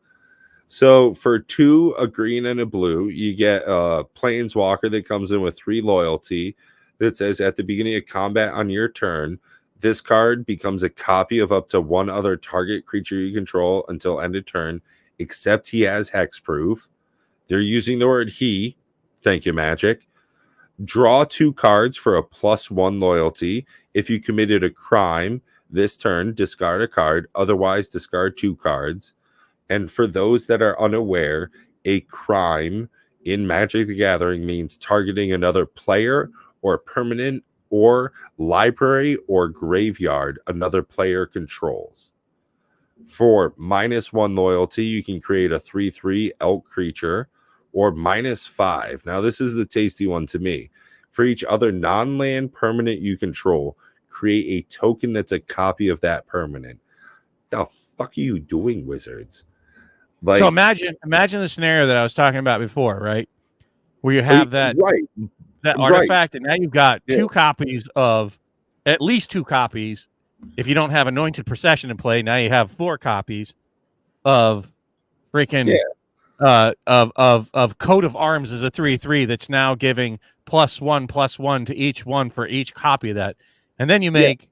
So for 2, a green and a blue, you get a Planeswalker that comes in with 3 loyalty that says at the beginning of combat on your turn, this card becomes a copy of up to 1 other target creature you control until end of turn, except he has hexproof. They're using the word he. Thank you, Magic. Draw 2 cards for a +1 loyalty. If you committed a crime this turn, discard a card. Otherwise, discard 2 cards. And for those that are unaware, a crime in Magic the Gathering means targeting another player or permanent or library or graveyard another player controls. For -1 loyalty, you can create a 3/3 elk creature, or -5. Now, this is the tasty one to me. For each other non-land permanent you control, create a token that's a copy of that permanent. The fuck are you doing, Wizards? Like, so imagine the scenario that I was talking about before, right? Where you have that artifact, and now you've got 2 copies of, at least 2 copies. If you don't have Anointed Procession in play, now you have 4 copies of freaking of Coat of Arms as a 3/3 that's now giving +1/+1 to each one for each copy of that. And then you make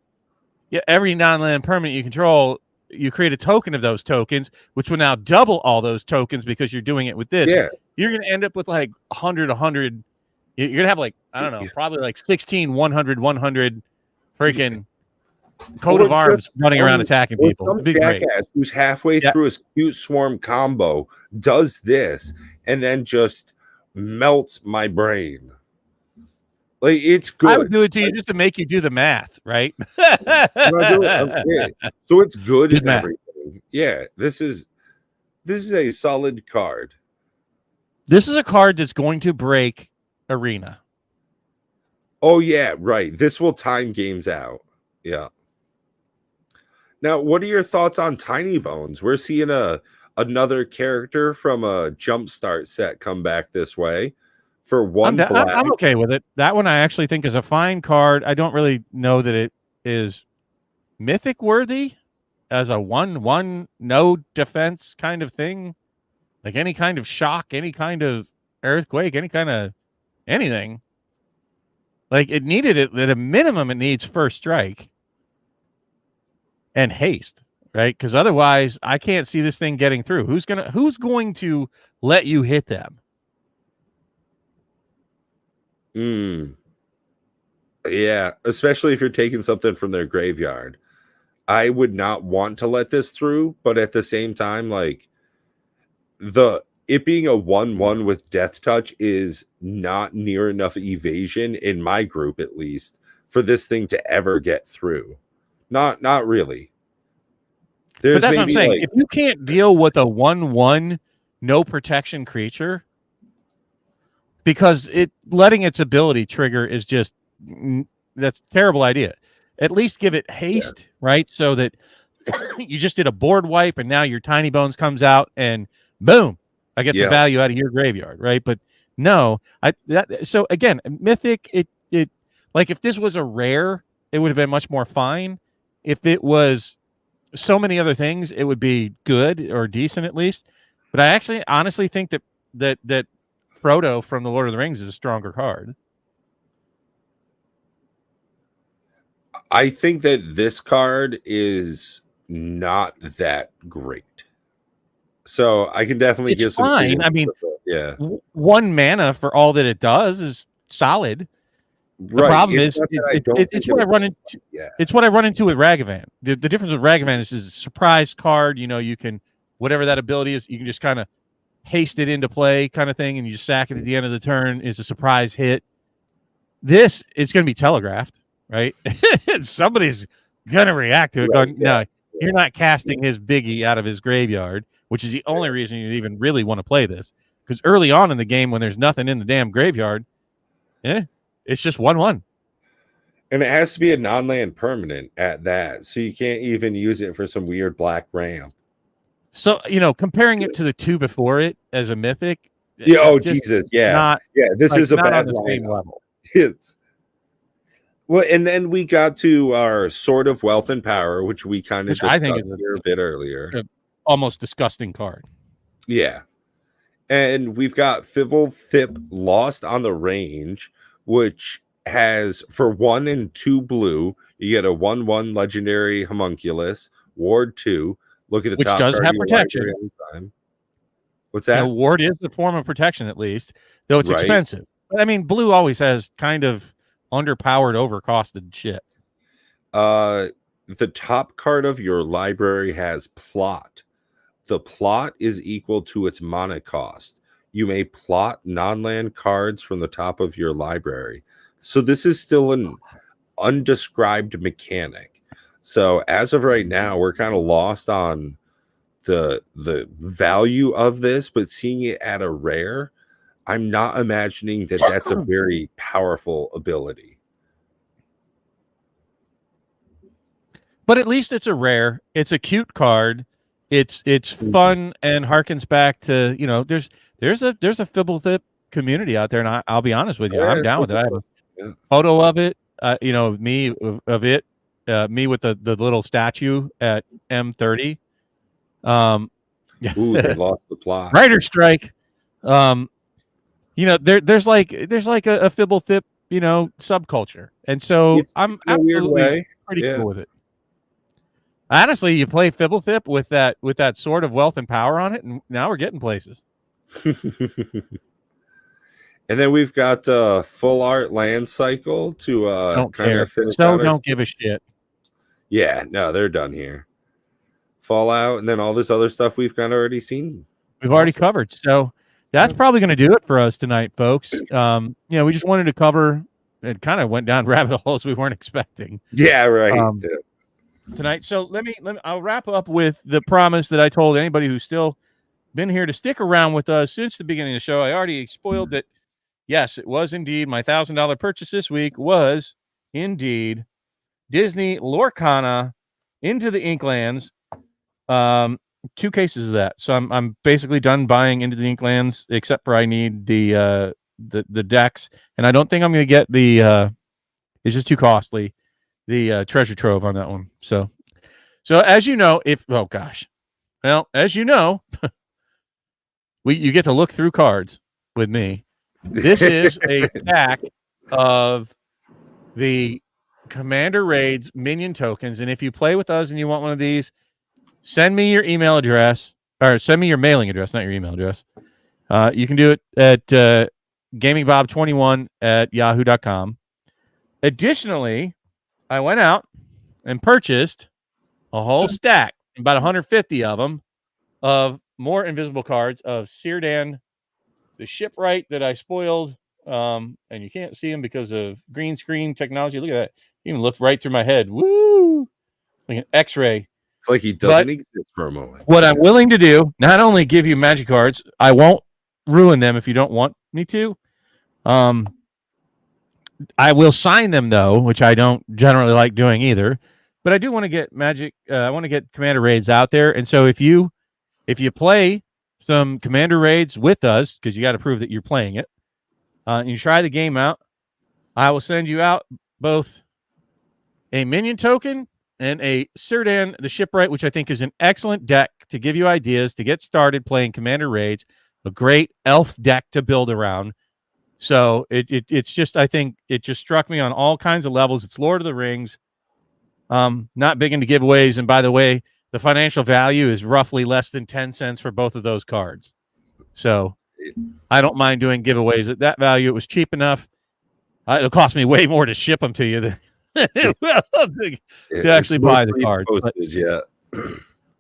every non-land permanent you control, you create a token of those tokens, which will now double all those tokens because you're doing it with this. Yeah. You're going to end up with like 100. You're going to have like, I don't know, probably like 16, 100 freaking Coat of Arms running around attacking people. Some jackass who's halfway through a Scute Swarm combo does this and then just melts my brain. Like, it's good. I would do it to you just to make you do the math, right? So it's good and everything. Yeah, this is a solid card. This is a card that's going to break Arena. Oh yeah, right. This will time games out. Yeah. Now, what are your thoughts on Tiny Bones? We're seeing another character from a Jumpstart set come back this way for 1 black. I'm okay with it. That one I actually think is a fine card. I don't really know that it is mythic worthy as a 1/1 no defense kind of thing. Like any kind of shock, any kind of earthquake, any kind of anything. Like it needed it at a minimum, it needs first strike and haste, right? Because otherwise I can't see this thing getting through. Who's going to let you hit them? Yeah, especially if you're taking something from their graveyard. I would not want to let this through, but at the same time, like it being a 1/1 with Death Touch is not near enough evasion in my group, at least, for this thing to ever get through. Not really. But that's what I'm saying. If you can't deal with a 1/1 no protection creature, because letting its ability trigger is just, that's a terrible idea. At least give it haste, right? So that you just did a board wipe and now your Tiny Bones comes out and boom, I get some value out of your graveyard, right? But No, so again, Mythic, it like if this was a rare, it would have been much more fine. If it was so many other things, it would be good or decent at least. But I actually honestly think that Frodo from the Lord of the Rings is a stronger card. I think that this card is not that great. So I can definitely It's give some fine. I mean, yeah, 1 mana for all that it does is solid. The problem is it's what I run into. Yeah. It's what I run into with Ragavan. The difference with Ragavan is a surprise card. You know, you can whatever that ability is, you can just kind of haste it into play, kind of thing, and you just sack it at the end of the turn. Is a surprise hit. This is going to be telegraphed, right? Somebody's going to react to it. Right, going, no, you're not casting his biggie out of his graveyard, which is the only reason you even really want to play this. Because early on in the game, when there's nothing in the damn graveyard, it's just 1/1. And it has to be a non-land permanent at that. So you can't even use it for some weird black ramp. So, comparing it to the 2 before it as a Mythic. Yeah, oh, Jesus. Yeah. This is a bad level. It's well, and then we got to our Sword of Wealth and Power, which we kind of discussed here a bit earlier. Almost disgusting card. Yeah. And we've got Fibble Thip Lost on the Range, which has for 1 and 2 blue, you get a 1/1 legendary homunculus, ward 2. Look at the which top does have protection. What's that? Ward is a form of protection, at least, though it's expensive. But I mean, blue always has kind of underpowered, overcosted shit. The top card of your library has plot. The plot is equal to its mana cost. You may plot non-land cards from the top of your library. So this is still an undescribed mechanic. So as of right now, we're kind of lost on the value of this, but seeing it at a rare, I'm not imagining that that's a very powerful ability. But at least it's a rare. It's a cute card. It's fun and harkens back to, there's a Fibblethip community out there, and I'll be honest with you, I'm down with it. I have a photo of it, me of it, me with the little statue at M30. Ooh, they lost the plot. Writer strike. There's like a Fibblethip, subculture, and so I'm absolutely pretty cool with it. Honestly, you play Fibblethip with that Sword of Wealth and Power on it, and now we're getting places. And then we've got Full Art Land Cycle to kind of finish. So don't give a shit. Yeah, no, they're done here. Fallout, and then all this other stuff we've kind of already seen. We've already covered. So that's probably going to do it for us tonight, folks. We just wanted to cover. It kind of went down rabbit holes we weren't expecting. Yeah, right. Tonight. So I'll wrap up with the promise that I told anybody who's still been here to stick around with us since the beginning of the show. I already spoiled that. Yes, it was indeed my $1,000 purchase this week was indeed Disney Lorcana Into the Inklands. 2 cases of that. So I'm basically done buying Into the Inklands, except for I need the decks, and I don't think I'm going to get the. It's just too costly. The treasure trove on that one. So as you know, as you know, you get to look through cards with me. This is a pack of the Commander Raids minion tokens, and if you play with us and you want one of these, send me your email address, or send me your mailing address, not your email address. You can do it at gamingbob21@yahoo.com. Additionally, I went out and purchased a whole stack, about 150 of them, of more invisible cards of Círdan, the shipwright that I spoiled, and you can't see him because of green screen technology. Look at that. He even looked right through my head. Woo! Like an X-ray. It's like he doesn't exist for a moment. What I'm willing to do, not only give you magic cards, I won't ruin them if you don't want me to. I will sign them, though, which I don't generally like doing either. But I do want to get magic. I want to get Commander Raids out there. And so if you play some Commander Raids with us, because you got to prove that you're playing it, You try the game out. I will send you out both a minion token and a Sirdan the Shipwright, which I think is an excellent deck to give you ideas to get started playing Commander Raids. A great elf deck to build around. So it's just, I think it just struck me on all kinds of levels. It's Lord of the Rings. Not big into giveaways. And by the way, the financial value is roughly less than 10 cents for both of those cards. So I don't mind doing giveaways at that value. It was cheap enough. It'll cost me way more to ship them to you than to actually buy the cards. Yeah.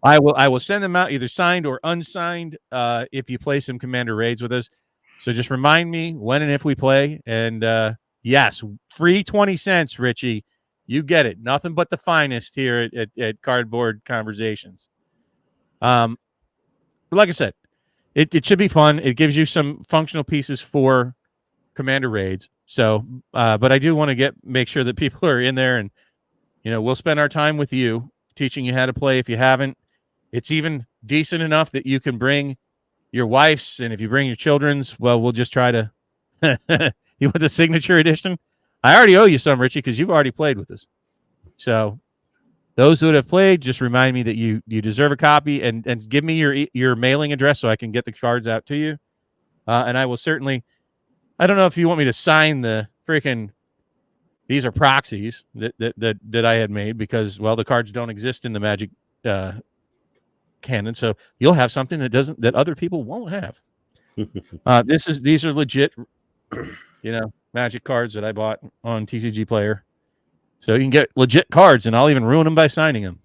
I will send them out either signed or unsigned if you play some Commander Raids with us. So just remind me when and if we play. And yes, free 20 cents, Richie. You get it. Nothing but the finest here at Cardboard Conversations. But like I said, it should be fun. It gives you some functional pieces for Commander Raids. So, but I do want to make sure that people are in there, and we'll spend our time with you, teaching you how to play. If you haven't, it's even decent enough that you can bring your wife's, and if you bring your children's, well, we'll just try to. You want the signature edition? I already owe you some, Richie, because you've already played with us. So, those who have played, just remind me that you deserve a copy, and give me your mailing address so I can get the cards out to you, and I will certainly. I don't know if you want me to sign the freaking. These are proxies that I had made because, well, the cards don't exist in the Magic canon, so you'll have something that other people won't have. These are legit, Magic cards that I bought on TCG Player, so you can get legit cards, and I'll even ruin them by signing them.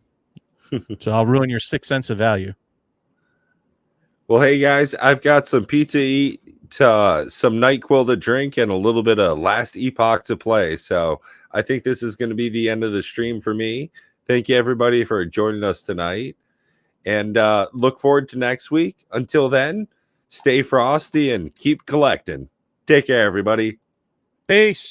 So I'll ruin your 6 cents of value. Well, hey guys, I've got some pizza to eat, some NyQuil to drink, and a little bit of Last Epoch to play. So I think this is going to be the end of the stream for me. Thank you, everybody, for joining us tonight. And look forward to next week. Until then, stay frosty and keep collecting. Take care, everybody. Peace.